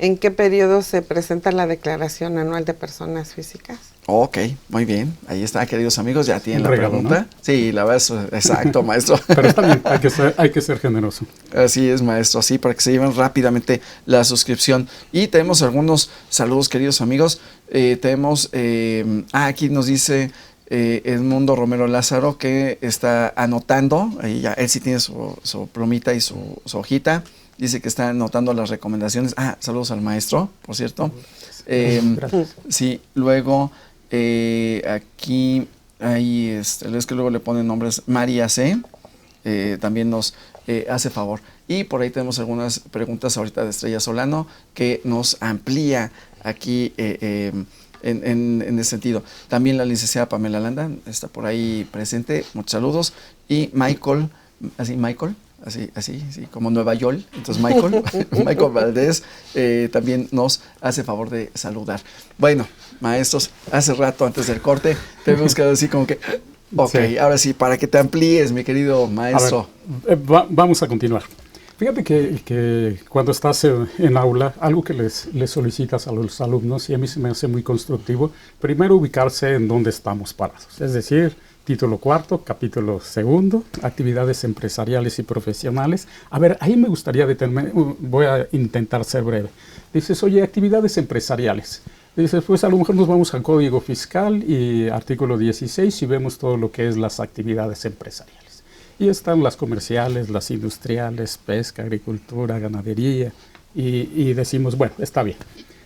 ¿En qué periodo se presenta la Declaración Anual de Personas Físicas? Ok, muy bien. Ahí está, queridos amigos, ya tienen la regalo, pregunta. ¿No? Sí, la verdad, exacto, maestro. Pero está bien, hay que ser generoso. Así es, maestro, así, para que se lleven rápidamente la suscripción. Y tenemos algunos saludos, queridos amigos. Tenemos, aquí nos dice Edmundo Romero Lázaro, que está anotando, ahí ya, él sí tiene su plumita y su hojita. Dice que está anotando las recomendaciones. Saludos al maestro, por cierto. Gracias. Sí, luego aquí ahí es que luego le ponen nombres. María C. También nos hace favor. Y por ahí tenemos algunas preguntas ahorita de Estrella Solano que nos amplía aquí en ese sentido. También la licenciada Pamela Landa está por ahí presente. Muchos saludos. Y Michael, así, como Nueva York. Entonces Michael Valdés también nos hace favor de saludar. Bueno, maestros, hace rato antes del corte te hemos quedado así como que, ok, sí. Ahora sí, para que te amplíes, mi querido maestro. A ver, vamos a continuar. Fíjate que cuando estás en aula, algo que les solicitas a los alumnos, y a mí se me hace muy constructivo, primero ubicarse en dónde estamos parados. Es decir, título 4, capítulo 2, actividades empresariales y profesionales. A ver, ahí me gustaría detenerme, voy a intentar ser breve. Dices, oye, actividades empresariales. Dices, pues a lo mejor nos vamos al Código Fiscal y artículo 16 y vemos todo lo que es las actividades empresariales. Y están las comerciales, las industriales, pesca, agricultura, ganadería, y decimos, bueno, está bien.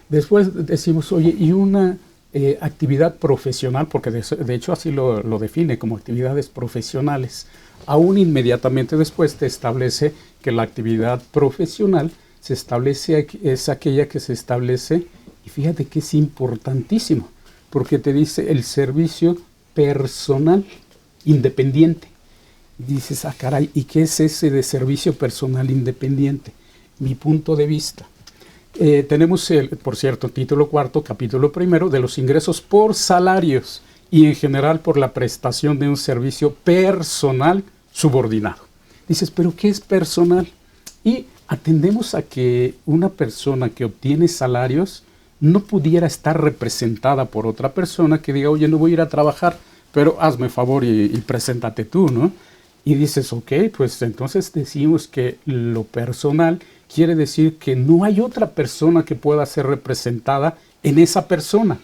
Después decimos, oye, y una actividad profesional, porque de hecho así lo define como actividades profesionales. Aún inmediatamente después te establece que la actividad profesional es aquella que se establece, y fíjate que es importantísimo, porque te dice el servicio personal independiente. Dices, caray, ¿y qué es ese de servicio personal independiente? Mi punto de vista. Tenemos, por cierto, título 4, capítulo 1, de los ingresos por salarios y en general por la prestación de un servicio personal subordinado. Dices, ¿pero qué es personal? Y atendemos a que una persona que obtiene salarios no pudiera estar representada por otra persona que diga, oye, no voy a ir a trabajar, pero hazme favor y preséntate tú, ¿no? Y dices, ok, pues entonces decimos que lo personal quiere decir que no hay otra persona que pueda ser representada en esa persona.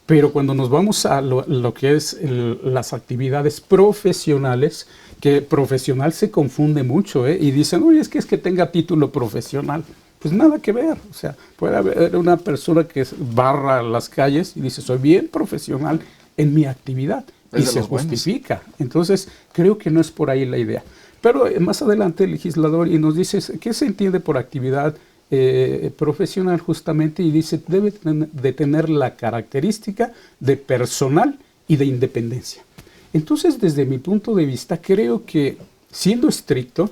Pero cuando nos vamos a lo que es las actividades profesionales, que profesional se confunde mucho, y dicen, oye, es que tenga título profesional. Pues nada que ver. O sea, puede haber una persona que barra las calles y dice, soy bien profesional en mi actividad. Y se justifica. Entonces, creo que no es por ahí la idea. Pero más adelante el legislador y nos dice, ¿qué se entiende por actividad profesional justamente? Y dice, debe de tener la característica de personal y de independencia. Entonces, desde mi punto de vista, creo que siendo estricto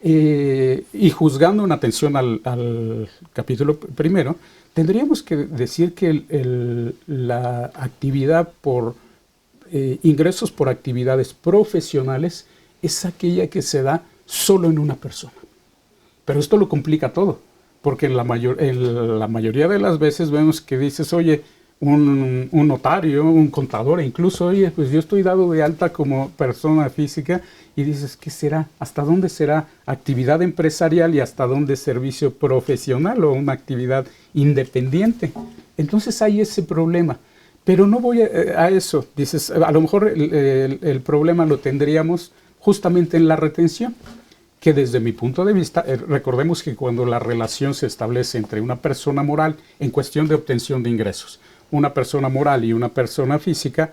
y juzgando en atención al capítulo 1, tendríamos que decir que la actividad por ingresos por actividades profesionales es aquella que se da solo en una persona. Pero esto lo complica todo, porque en la mayoría de las veces vemos que dices, oye, un notario, un contador, incluso, oye, pues yo estoy dado de alta como persona física, y dices, ¿qué será? ¿Hasta dónde será actividad empresarial y hasta dónde servicio profesional o una actividad independiente? Entonces hay ese problema. Pero no voy a eso. Dices, a lo mejor el problema lo tendríamos justamente en la retención. que desde mi punto de vista, recordemos que cuando la relación se establece entre una persona moral en cuestión de obtención de ingresos, una persona moral y una persona física,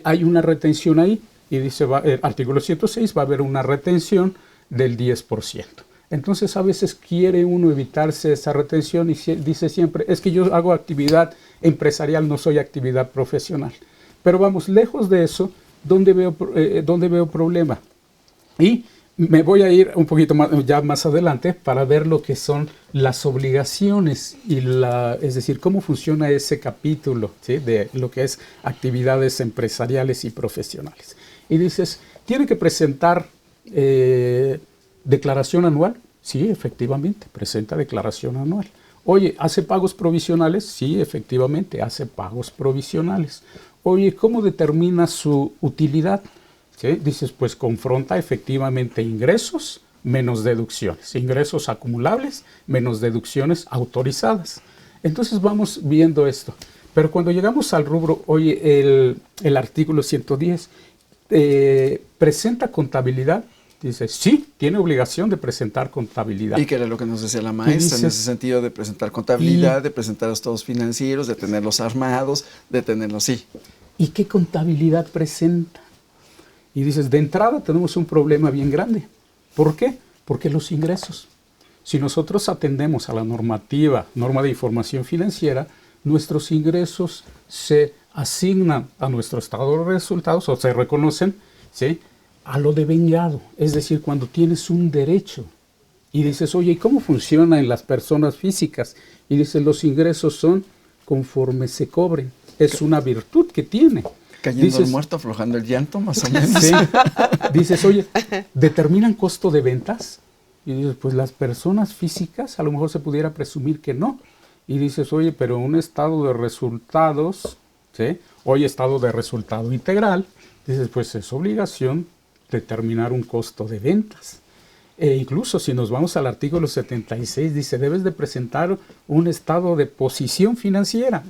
hay una retención ahí, y dice, artículo 106, va a haber una retención del 10%. Entonces a veces quiere uno evitarse esa retención y dice siempre, es que yo hago actividad empresarial, no soy actividad profesional. Pero vamos, lejos de eso, ¿dónde veo problema? Y me voy a ir un poquito más adelante para ver lo que son las obligaciones y es decir, cómo funciona ese capítulo, ¿sí?, de lo que es actividades empresariales y profesionales. Y dices, ¿tiene que presentar declaración anual? Sí, efectivamente, presenta declaración anual. Oye, ¿hace pagos provisionales? Sí, efectivamente, hace pagos provisionales. Oye, ¿cómo determina su utilidad? ¿Sí? Dices, pues confronta efectivamente ingresos menos deducciones, ingresos acumulables menos deducciones autorizadas. Entonces vamos viendo esto. Pero cuando llegamos al rubro, oye, el artículo 110, ¿presenta contabilidad? Dice, sí, tiene obligación de presentar contabilidad. Y que era lo que nos decía la maestra, en ese sentido de presentar contabilidad, de presentar estados financieros, de tenerlos armados, de tenerlos, sí. ¿Y qué contabilidad presenta? Y dices, de entrada tenemos un problema bien grande. ¿Por qué? Porque los ingresos. Si nosotros atendemos a la norma de información financiera, nuestros ingresos se asignan a nuestro estado de resultados o se reconocen, ¿sí?, a lo devengado. Es decir, cuando tienes un derecho y dices, oye, ¿y cómo funciona en las personas físicas? Y dices, los ingresos son conforme se cobren. Es una virtud que tiene. Cayendo el muerto, aflojando el llanto, más o menos. Sí. Dices, oye, ¿determinan costo de ventas? Y dices, pues las personas físicas a lo mejor se pudiera presumir que no. Y dices, oye, pero un estado de resultados, ¿sí?, hoy estado de resultado integral, dices, pues es obligación determinar un costo de ventas. E incluso si nos vamos al artículo 76, dice, debes de presentar un estado de posición financiera,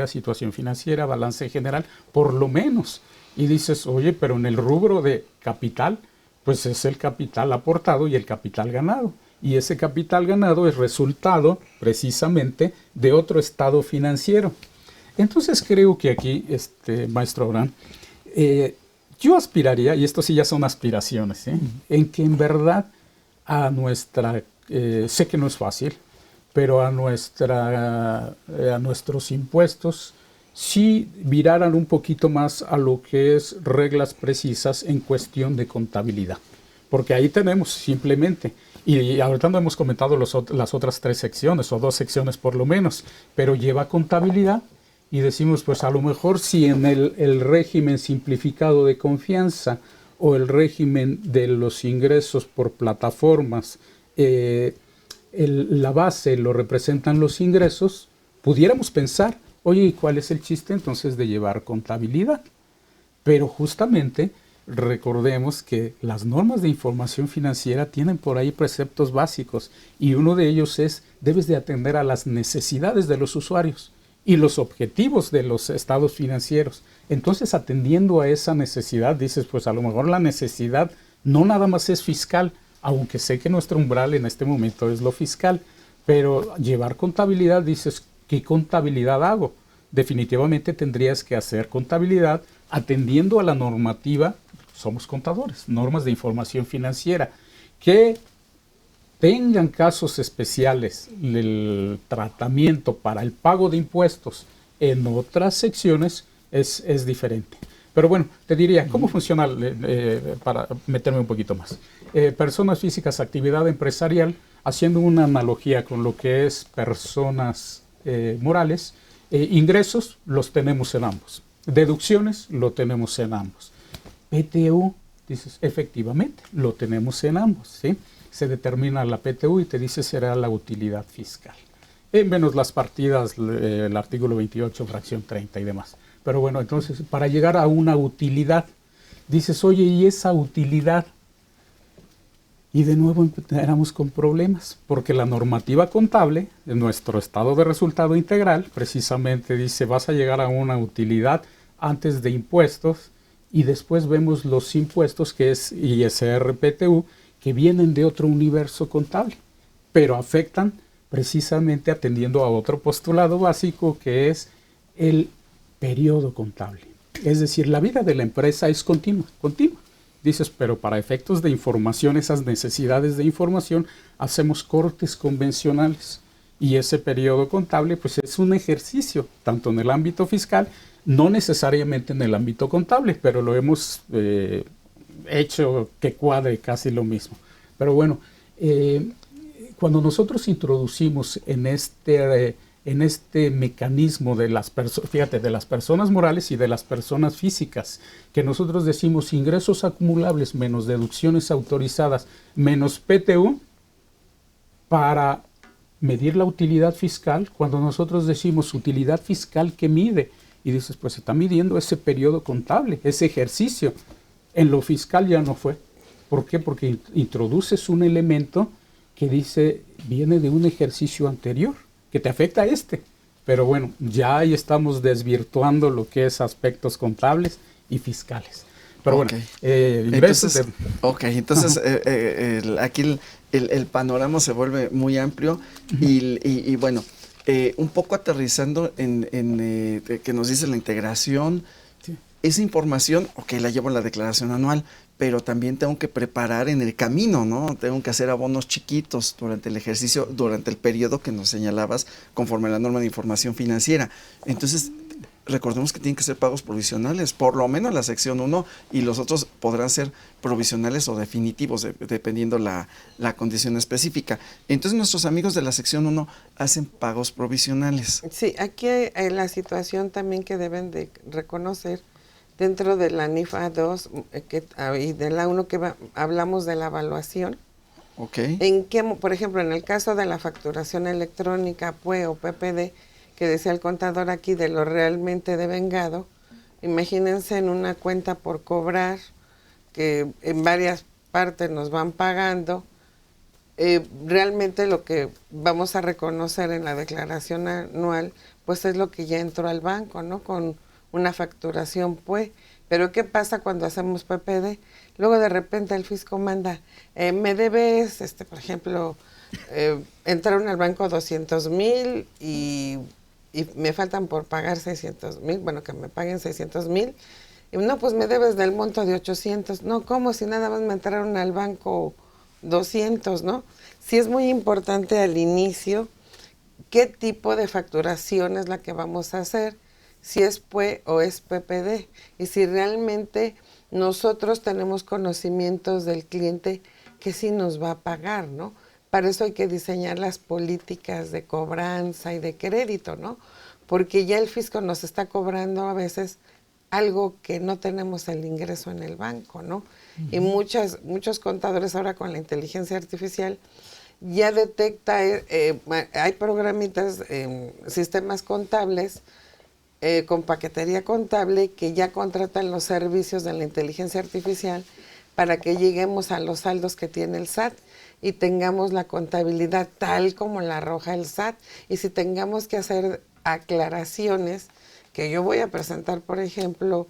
situación financiera, balance general, por lo menos. Y dices, oye, pero en el rubro de capital, pues es el capital aportado y el capital ganado. Y ese capital ganado es resultado precisamente de otro estado financiero. Entonces creo que aquí, maestro Abraham, yo aspiraría, y esto sí ya son aspiraciones, en que en verdad a nuestra, sé que no es fácil, pero a nuestros impuestos sí viraran un poquito más a lo que es reglas precisas en cuestión de contabilidad. Porque ahí tenemos simplemente, y ahorita no hemos comentado las otras 3 secciones, o 2 secciones por lo menos, pero lleva contabilidad. Y decimos, pues a lo mejor si en el régimen simplificado de confianza o el régimen de los ingresos por plataformas, la base lo representan los ingresos, pudiéramos pensar, oye, ¿y cuál es el chiste entonces de llevar contabilidad? Pero justamente recordemos que las normas de información financiera tienen por ahí preceptos básicos y uno de ellos es, debes de atender a las necesidades de los usuarios y los objetivos de los estados financieros. Entonces, atendiendo a esa necesidad, dices, pues a lo mejor la necesidad no nada más es fiscal, aunque sé que nuestro umbral en este momento es lo fiscal, pero llevar contabilidad, dices, ¿qué contabilidad hago? Definitivamente tendrías que hacer contabilidad atendiendo a la normativa, somos contadores, normas de información financiera, que tengan casos especiales del tratamiento para el pago de impuestos en otras secciones es diferente. Pero bueno, te diría, ¿cómo funciona para meterme un poquito más? Personas físicas, actividad empresarial, haciendo una analogía con lo que es personas morales, ingresos los tenemos en ambos, deducciones lo tenemos en ambos. PTU, dices, efectivamente, lo tenemos en ambos, ¿sí? Se determina la PTU y te dice será la utilidad fiscal. Menos las partidas, el artículo 28, fracción 30 y demás. Pero bueno, entonces, para llegar a una utilidad, dices, oye, ¿y esa utilidad? Y de nuevo empezamos con problemas, porque la normativa contable, en nuestro estado de resultado integral, precisamente dice, vas a llegar a una utilidad antes de impuestos, y después vemos los impuestos, que es ISR, PTU, que vienen de otro universo contable, pero afectan precisamente atendiendo a otro postulado básico que es el periodo contable. Es decir, la vida de la empresa es continua. Dices, pero para efectos de información, esas necesidades de información, hacemos cortes convencionales. Y ese periodo contable pues es un ejercicio, tanto en el ámbito fiscal, no necesariamente en el ámbito contable, pero lo hemos hecho que cuadre casi lo mismo. Pero bueno, cuando nosotros introducimos en este mecanismo de las personas, fíjate, de las personas morales y de las personas físicas, que nosotros decimos ingresos acumulables menos deducciones autorizadas menos PTU, para medir la utilidad fiscal, cuando nosotros decimos utilidad fiscal, ¿qué mide? Y dices, pues se está midiendo ese periodo contable, ese ejercicio. En lo fiscal ya no fue. ¿Por qué? Porque introduces un elemento que dice, viene de un ejercicio anterior, que te afecta a este. Pero bueno, ya ahí estamos desvirtuando lo que es aspectos contables y fiscales. Pero okay. Bueno, entonces aquí el panorama se vuelve muy amplio y bueno, un poco aterrizando en que nos dice la integración, sí. Esa información, la llevo en la declaración anual, pero también tengo que preparar en el camino, ¿no? Tengo que hacer abonos chiquitos durante el ejercicio, durante el periodo que nos señalabas, conforme a la norma de información financiera. Entonces, recordemos que tienen que ser pagos provisionales, por lo menos la sección 1, y los otros podrán ser provisionales o definitivos, dependiendo la condición específica. Entonces, nuestros amigos de la sección 1 hacen pagos provisionales. Sí, aquí hay la situación también que deben de reconocer dentro de la NIFA 2 y de la 1 que hablamos de la evaluación. Okay. En que, por ejemplo, en el caso de la facturación electrónica, PUE o PPD, que decía el contador aquí de lo realmente devengado, imagínense en una cuenta por cobrar, que en varias partes nos van pagando, realmente lo que vamos a reconocer en la declaración anual, pues es lo que ya entró al banco, ¿no? Con una facturación PUE. Pero ¿qué pasa cuando hacemos PPD? Luego de repente el fisco manda, me debes, por ejemplo, entraron al banco 200,000 y me faltan por pagar 600,000, bueno, que me paguen 600,000. No, pues me debes del monto de 800. No, ¿cómo? Si nada más me entraron al banco 200, ¿no? Sí es muy importante al inicio qué tipo de facturación es la que vamos a hacer, si es PUE o es PPD, y si realmente nosotros tenemos conocimientos del cliente que sí nos va a pagar, ¿no? Para eso hay que diseñar las políticas de cobranza y de crédito, ¿no? Porque ya el fisco nos está cobrando a veces algo que no tenemos el ingreso en el banco, ¿no? Y muchos contadores ahora con la inteligencia artificial ya detecta, hay programitas, sistemas contables, con paquetería contable que ya contratan los servicios de la inteligencia artificial para que lleguemos a los saldos que tiene el SAT y tengamos la contabilidad tal como la arroja el SAT. Y si tengamos que hacer aclaraciones, que yo voy a presentar, por ejemplo,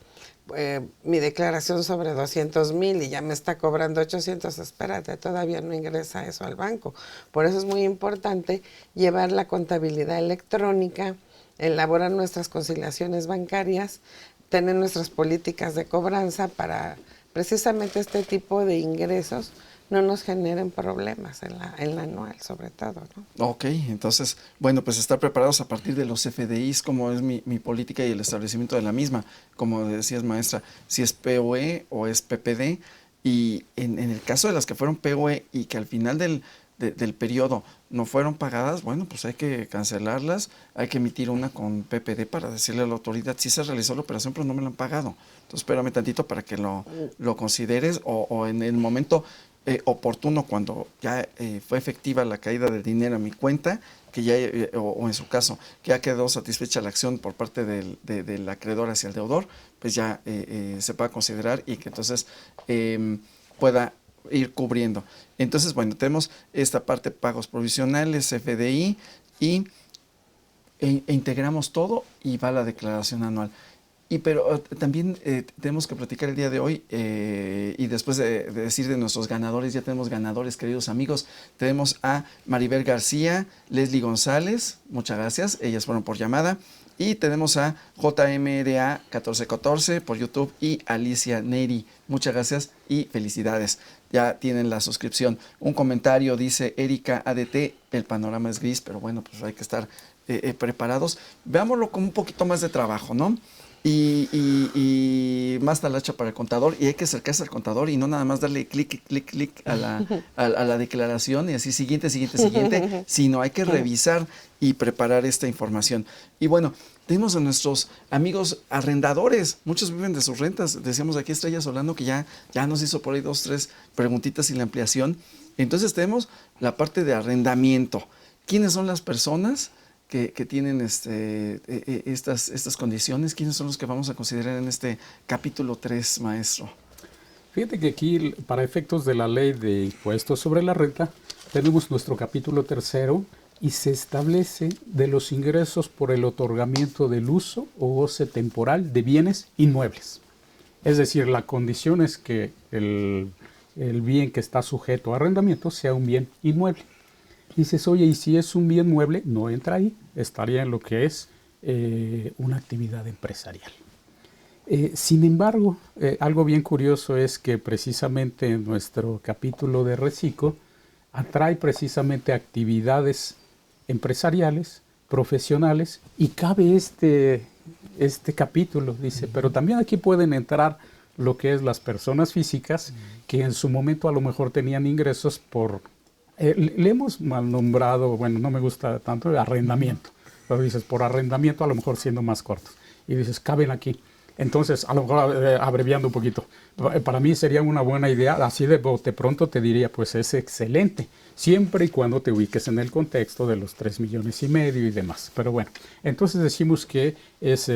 mi declaración sobre 200,000 y ya me está cobrando 800, espérate, todavía no ingresa eso al banco. Por eso es muy importante llevar la contabilidad electrónica, elaborar nuestras conciliaciones bancarias, tener nuestras políticas de cobranza para precisamente este tipo de ingresos no nos generen problemas en la anual, sobre todo, ¿no? Ok, entonces, bueno, pues estar preparados a partir de los FDIs, como es mi política y el establecimiento de la misma, como decías, maestra, si es POE o es PPD, y en el caso de las que fueron POE y que al final del periodo no fueron pagadas, bueno, pues hay que cancelarlas, hay que emitir una con PPD para decirle a la autoridad, sí se realizó la operación, pero no me la han pagado. Entonces, espérame tantito para que lo consideres o en el momento oportuno, cuando ya fue efectiva la caída del dinero en mi cuenta, que ya o en su caso, que ya quedó satisfecha la acción por parte del acreedor hacia el deudor, pues ya se pueda considerar y que entonces pueda ir cubriendo. Entonces, bueno, tenemos esta parte, pagos provisionales, FDI, y integramos todo y va la declaración anual. Pero también tenemos que platicar el día de hoy y después de decir de nuestros ganadores, ya tenemos ganadores, queridos amigos. Tenemos a Maribel García, Leslie González, muchas gracias, ellas fueron por llamada. Y tenemos a JMRA 1414 por YouTube y Alicia Neri. Muchas gracias y felicidades. Ya tienen la suscripción. Un comentario dice Erika ADT, el panorama es gris, pero bueno, pues hay que estar preparados. Veámoslo con un poquito más de trabajo, ¿no? Y más talacha para el contador, y hay que acercarse al contador y no nada más darle clic a la declaración y así siguiente, sino hay que revisar y preparar esta información. Y bueno, tenemos a nuestros amigos arrendadores, muchos viven de sus rentas. Decíamos aquí Estrella Solano que ya nos hizo por ahí 2, 3 preguntitas y la ampliación. Entonces tenemos la parte de arrendamiento. ¿Quiénes son las personas que tienen estas condiciones? ¿Quiénes son los que vamos a considerar en este capítulo 3, maestro? Fíjate que aquí, para efectos de la ley de impuestos sobre la renta, tenemos nuestro capítulo 3 y se establece de los ingresos por el otorgamiento del uso o goce temporal de bienes inmuebles. Es decir, la condición es que el bien que está sujeto a arrendamiento sea un bien inmueble. Dices, oye, y si es un bien mueble, no entra ahí, estaría en lo que es una actividad empresarial. Sin embargo, algo bien curioso es que precisamente en nuestro capítulo de Reciclo atrae precisamente actividades empresariales, profesionales, y cabe este capítulo, dice, pero también aquí pueden entrar lo que es las personas físicas que en su momento a lo mejor tenían ingresos por... le hemos mal nombrado, bueno, no me gusta tanto, arrendamiento. Pero dices, por arrendamiento a lo mejor siendo más cortos. Y dices, caben aquí. Entonces, a lo mejor abreviando un poquito, para mí sería una buena idea, así de bote pronto te diría, pues es excelente, siempre y cuando te ubiques en el contexto de los 3,5 millones y demás. Pero bueno, entonces decimos que es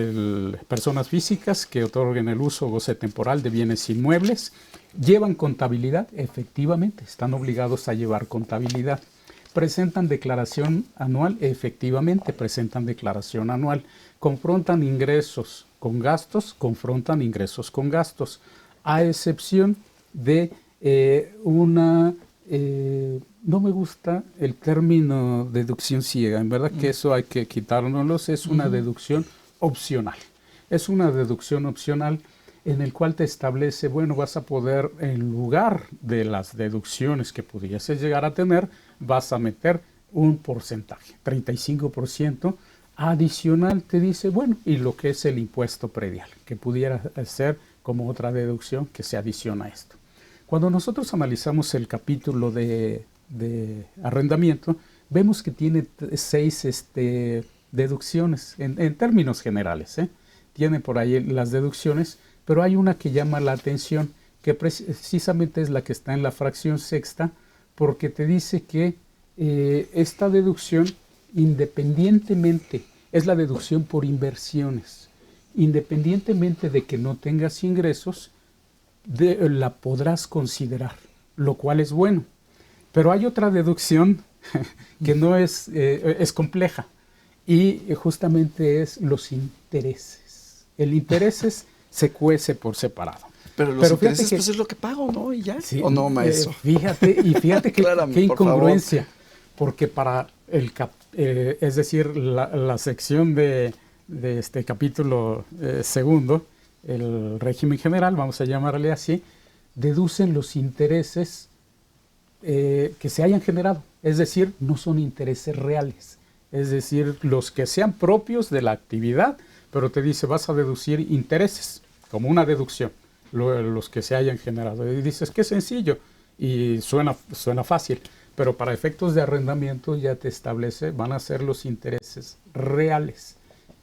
personas físicas que otorguen el uso o goce temporal de bienes inmuebles, llevan contabilidad, efectivamente, están obligados a llevar contabilidad. Presentan declaración anual, efectivamente, presentan declaración anual. Confrontan ingresos con gastos, confrontan ingresos con gastos, a excepción de no me gusta el término deducción ciega, en verdad que eso hay que quitárnoslo, es una deducción opcional. Es una deducción opcional en el cual te establece, bueno, vas a poder, en lugar de las deducciones que pudieses llegar a tener, vas a meter un porcentaje, 35%, adicional te dice, bueno, y lo que es el impuesto predial, que pudiera ser como otra deducción que se adiciona a esto. Cuando nosotros analizamos el capítulo de arrendamiento, vemos que tiene 6 deducciones, en términos generales, tiene por ahí las deducciones, pero hay una que llama la atención, que precisamente es la que está en la fracción sexta, porque te dice que esta deducción, independientemente, es la deducción por inversiones, independientemente de que no tengas ingresos, la podrás considerar, lo cual es bueno. Pero hay otra deducción que no es compleja, y justamente es los intereses. El interés se cuece por separado. Pero los intereses pues es lo que pago, ¿no? Y ya. Sí, ¿o no, maestro? Fíjate qué incongruencia, porque para es decir, la sección de este capítulo segundo, el régimen general, vamos a llamarle así, deducen los intereses que se hayan generado, es decir, no son intereses reales, es decir, los que sean propios de la actividad, pero te dice, vas a deducir intereses, como una deducción, los que se hayan generado. Y dices, qué sencillo, y suena fácil, pero para efectos de arrendamiento ya te establece, van a ser los intereses reales.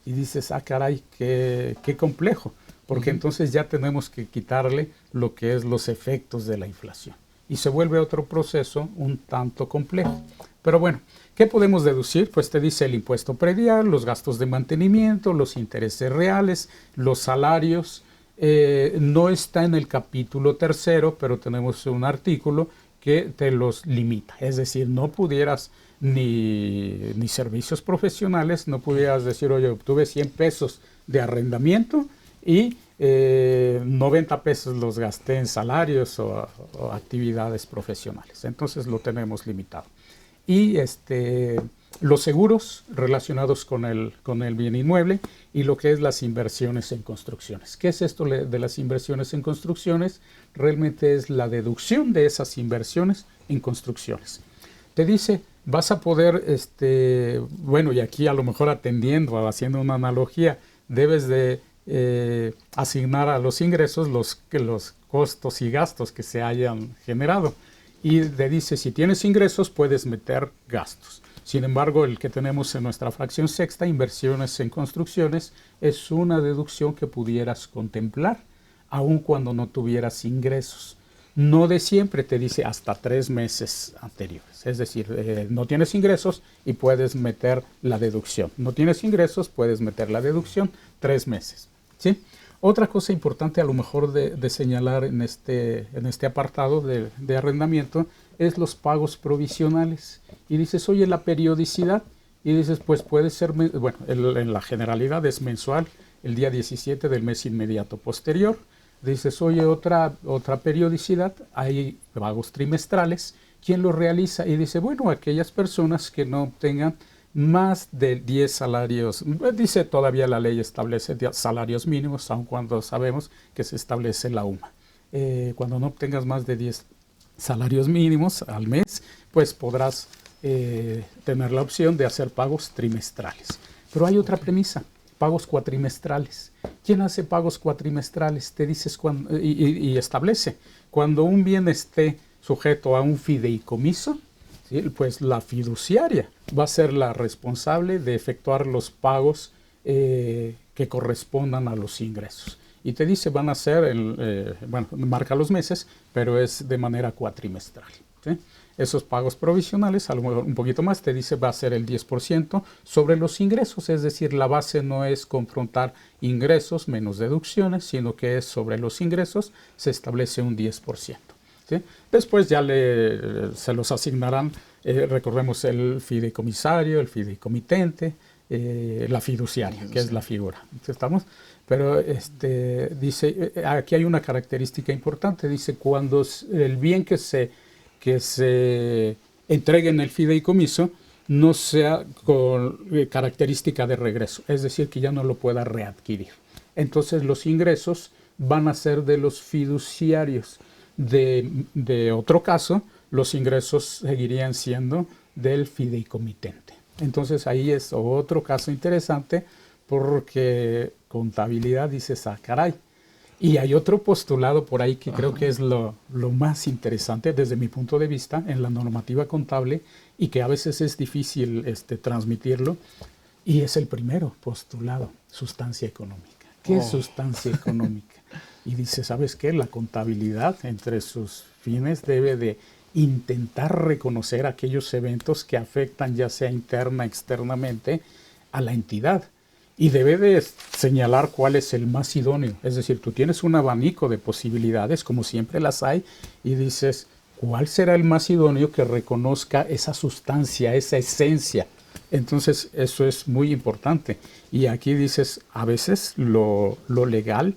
Y dices, caray, qué complejo, porque entonces ya tenemos que quitarle lo que es los efectos de la inflación. Y se vuelve otro proceso un tanto complejo. Pero bueno, ¿qué podemos deducir? Pues te dice el impuesto predial, los gastos de mantenimiento, los intereses reales, los salarios. No está en el capítulo 3, pero tenemos un artículo que te los limita. Es decir, no pudieras ni servicios profesionales, no pudieras decir, oye, obtuve 100 pesos de arrendamiento y 90 pesos los gasté en salarios o actividades profesionales. Entonces lo tenemos limitado. Y los seguros relacionados con el bien inmueble y lo que es las inversiones en construcciones. ¿Qué es esto de las inversiones en construcciones? Realmente es la deducción de esas inversiones en construcciones. Te dice, vas a poder, bueno, y aquí a lo mejor atendiendo, haciendo una analogía, debes de asignar a los ingresos los costos y gastos que se hayan generado. Y te dice, si tienes ingresos, puedes meter gastos. Sin embargo, el que tenemos en nuestra fracción sexta, inversiones en construcciones, es una deducción que pudieras contemplar, aun cuando no tuvieras ingresos. No de siempre, te dice hasta 3 meses anteriores. Es decir, no tienes ingresos y puedes meter la deducción. No tienes ingresos, puedes meter la deducción 3 meses. ¿Sí? Otra cosa importante a lo mejor de señalar en este apartado de arrendamiento es los pagos provisionales. Y dices, oye, la periodicidad, y dices, pues puede ser, bueno, en la generalidad es mensual, el día 17 del mes inmediato posterior. Dices, oye, otra periodicidad, hay pagos trimestrales. ¿Quién lo realiza? Y dice, bueno, aquellas personas que no obtengan más de 10 salarios. Dice, todavía la ley establece salarios mínimos, aun cuando sabemos que se establece la UMA. Cuando no obtengas más de 10 salarios mínimos al mes, pues podrás tener la opción de hacer pagos trimestrales. Pero hay otra premisa, pagos cuatrimestrales. ¿Quién hace pagos cuatrimestrales? Te dices y establece, cuando un bien esté sujeto a un fideicomiso, ¿sí? Pues la fiduciaria va a ser la responsable de efectuar los pagos que correspondan a los ingresos. Y te dice, van a ser, bueno, marca los meses, pero es de manera cuatrimestral. ¿Sí? Esos pagos provisionales, a lo mejor un poquito más, te dice va a ser el 10% sobre los ingresos, es decir, la base no es confrontar ingresos menos deducciones, sino que es sobre los ingresos, se establece un 10%. ¿Sí? Después ya se los asignarán, recordemos, el fideicomisario, el fideicomitente, la fiduciaria, que es la figura. ¿Estamos? Pero dice, aquí hay una característica importante, dice, cuando el bien que se entregue en el fideicomiso no sea con característica de regreso, es decir, que ya no lo pueda readquirir. Entonces los ingresos van a ser de los fiduciarios. De otro caso, los ingresos seguirían siendo del fideicomitente. Entonces ahí es otro caso interesante porque contabilidad dices, ah, caray. Y hay otro postulado por ahí que creo que es lo más interesante desde mi punto de vista en la normativa contable y que a veces es difícil transmitirlo, y es el primero postulado, sustancia económica. ¿Qué es sustancia económica? Y dice, ¿sabes qué? La contabilidad entre sus fines debe de intentar reconocer aquellos eventos que afectan ya sea interna, externamente a la entidad. Y debe de señalar cuál es el más idóneo. Es decir, tú tienes un abanico de posibilidades, como siempre las hay, y dices, ¿cuál será el más idóneo que reconozca esa sustancia, esa esencia? Entonces, eso es muy importante. Y aquí dices, a veces lo legal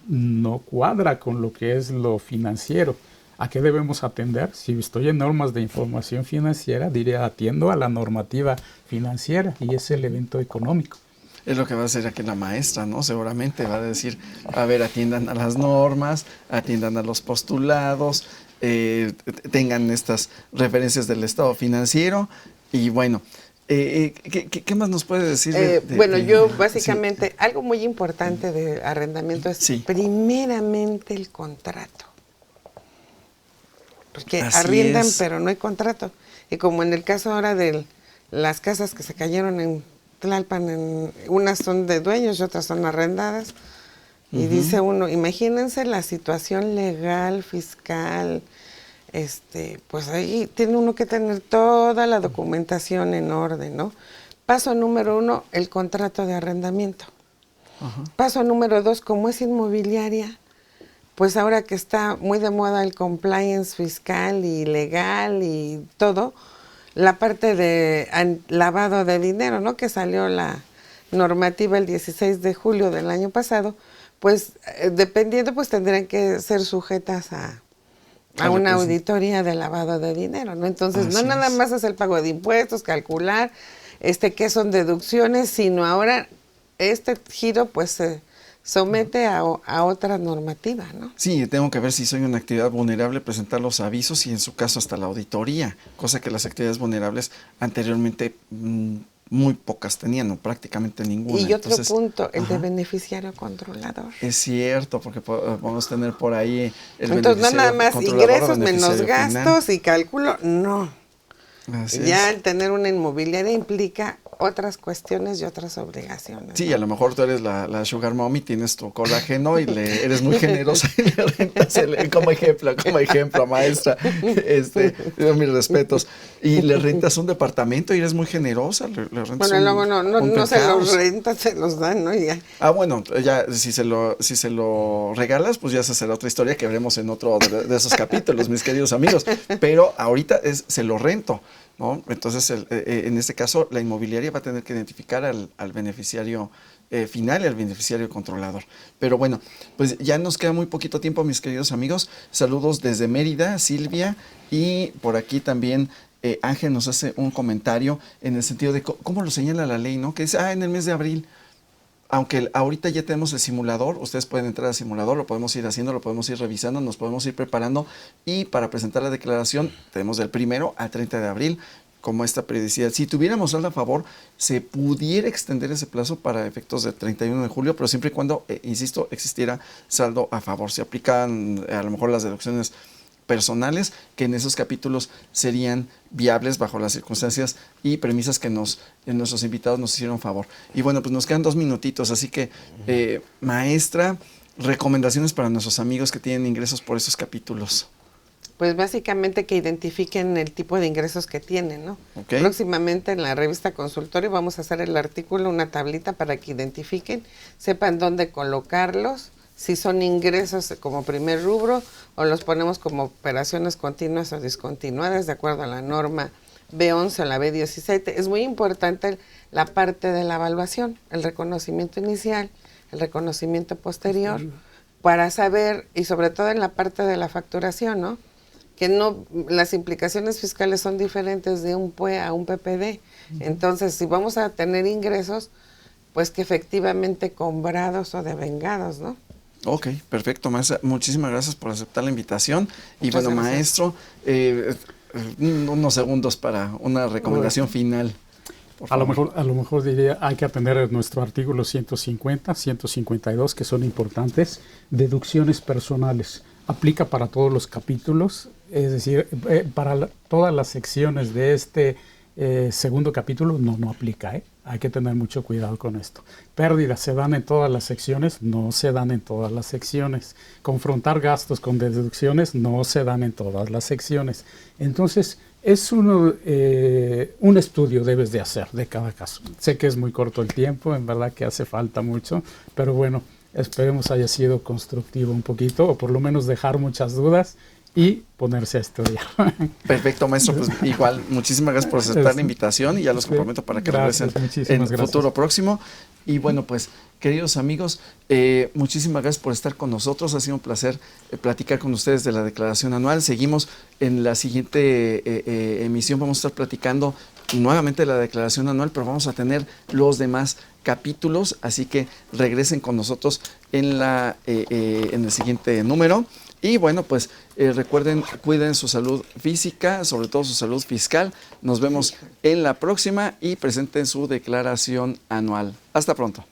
no cuadra con lo que es lo financiero. ¿A qué debemos atender? Si estoy en normas de información financiera, diría, atiendo a la normativa financiera, y es el evento económico. Es lo que va a hacer aquí la maestra, ¿no? Seguramente va a decir, a ver, atiendan a las normas, atiendan a los postulados, tengan estas referencias del estado financiero. Y bueno, ¿qué más nos puede decir? Yo básicamente, sí, algo muy importante de arrendamiento es primeramente el contrato. Porque así arriendan, pero no hay contrato. Y como en el caso ahora de las casas que se cayeron en Tlalpan, unas son de dueños y otras son arrendadas. Y dice uno, imagínense la situación legal, fiscal, pues ahí tiene uno que tener toda la documentación en orden, ¿no? Paso número 1, el contrato de arrendamiento. Paso número 2, como es inmobiliaria, pues ahora que está muy de moda el compliance fiscal y legal y todo, la parte de lavado de dinero, ¿no? Que salió la normativa el 16 de julio del año pasado, Pues dependiendo, pues tendrán que ser sujetas a una auditoría de lavado de dinero, ¿no? Entonces, no nada más es el pago de impuestos, calcular qué son deducciones, sino ahora este giro pues se somete a otra normativa, ¿no? Sí, tengo que ver si soy una actividad vulnerable, presentar los avisos y en su caso hasta la auditoría, cosa que las actividades vulnerables anteriormente muy pocas tenían, o prácticamente ninguna. Y otro punto, el de beneficiario controlador. Es cierto, porque podemos tener por ahí el Entonces, no nada más ingresos menos gastos final. Y cálculo, no. Así ya es. el tener una inmobiliaria implica otras cuestiones y otras obligaciones. Sí, ¿no? A lo mejor tú eres la sugar mommy, tienes tu colágeno y eres muy generosa y le rentas como ejemplo, maestra, mis respetos, y le rentas un departamento y eres muy generosa, le rentas luego no se los rentas, se los dan, ¿no? Ya. Bueno, ya si se lo regalas, pues ya esa será otra historia que veremos en otro de esos capítulos, mis queridos amigos, pero ahorita se lo rento, ¿no? Entonces, en este caso, la inmobiliaria va a tener que identificar al beneficiario final y al beneficiario controlador. Pero bueno, pues ya nos queda muy poquito tiempo, mis queridos amigos. Saludos desde Mérida, Silvia, y por aquí también Ángel nos hace un comentario en el sentido de cómo lo señala la ley, ¿no? Que dice, en el mes de abril. Aunque ahorita ya tenemos el simulador, ustedes pueden entrar al simulador, lo podemos ir haciendo, lo podemos ir revisando, nos podemos ir preparando y para presentar la declaración tenemos del 1 al 30 de abril como esta periodicidad. Si tuviéramos saldo a favor, se pudiera extender ese plazo para efectos del 31 de julio, pero siempre y cuando, insisto, existiera saldo a favor. Se aplican a lo mejor las deducciones personales que en esos capítulos serían viables bajo las circunstancias y premisas que nuestros invitados nos hicieron favor. Y bueno, pues nos quedan 2 minutitos, así que maestra, recomendaciones para nuestros amigos que tienen ingresos por esos capítulos. Pues básicamente que identifiquen el tipo de ingresos que tienen, ¿no? Okay. Próximamente en la revista Consultorio vamos a hacer el artículo, una tablita para que identifiquen, sepan dónde colocarlos, si son ingresos como primer rubro o los ponemos como operaciones continuas o discontinuadas de acuerdo a la norma B11 o la B17. Es muy importante la parte de la evaluación, el reconocimiento inicial, el reconocimiento posterior, para saber, y sobre todo en la parte de la facturación, ¿no? Que no, las implicaciones fiscales son diferentes de un PUE a un PPD. Entonces, si vamos a tener ingresos, pues que efectivamente cobrados o devengados, ¿no? Ok, perfecto, maestra. Muchísimas gracias por aceptar la invitación. Y Muchas bueno, gracias. maestro, unos segundos para una recomendación final. A lo mejor diría, hay que atender nuestro artículo 150, 152, que son importantes. Deducciones personales. Aplica para todos los capítulos, es decir, para todas las secciones de este segundo capítulo no aplica, Hay que tener mucho cuidado con esto. Pérdidas se dan en todas las secciones, no se dan en todas las secciones. Confrontar gastos con deducciones no se dan en todas las secciones. Entonces, es un estudio debes de hacer de cada caso. Sé que es muy corto el tiempo, en verdad que hace falta mucho, pero bueno, esperemos haya sido constructivo un poquito, o por lo menos dejar muchas dudas y ponerse a estudiar. Perfecto, maestro. Pues igual, muchísimas gracias por aceptar la invitación y ya los comprometo para que regresen en el futuro próximo. Y bueno, pues, queridos amigos, muchísimas gracias por estar con nosotros. Ha sido un placer platicar con ustedes de la declaración anual. Seguimos en la siguiente emisión. Vamos a estar platicando nuevamente de la declaración anual, pero vamos a tener los demás capítulos. Así que regresen con nosotros en el siguiente número. Y bueno, pues recuerden, cuiden su salud física, sobre todo su salud fiscal. Nos vemos en la próxima y presenten su declaración anual. Hasta pronto.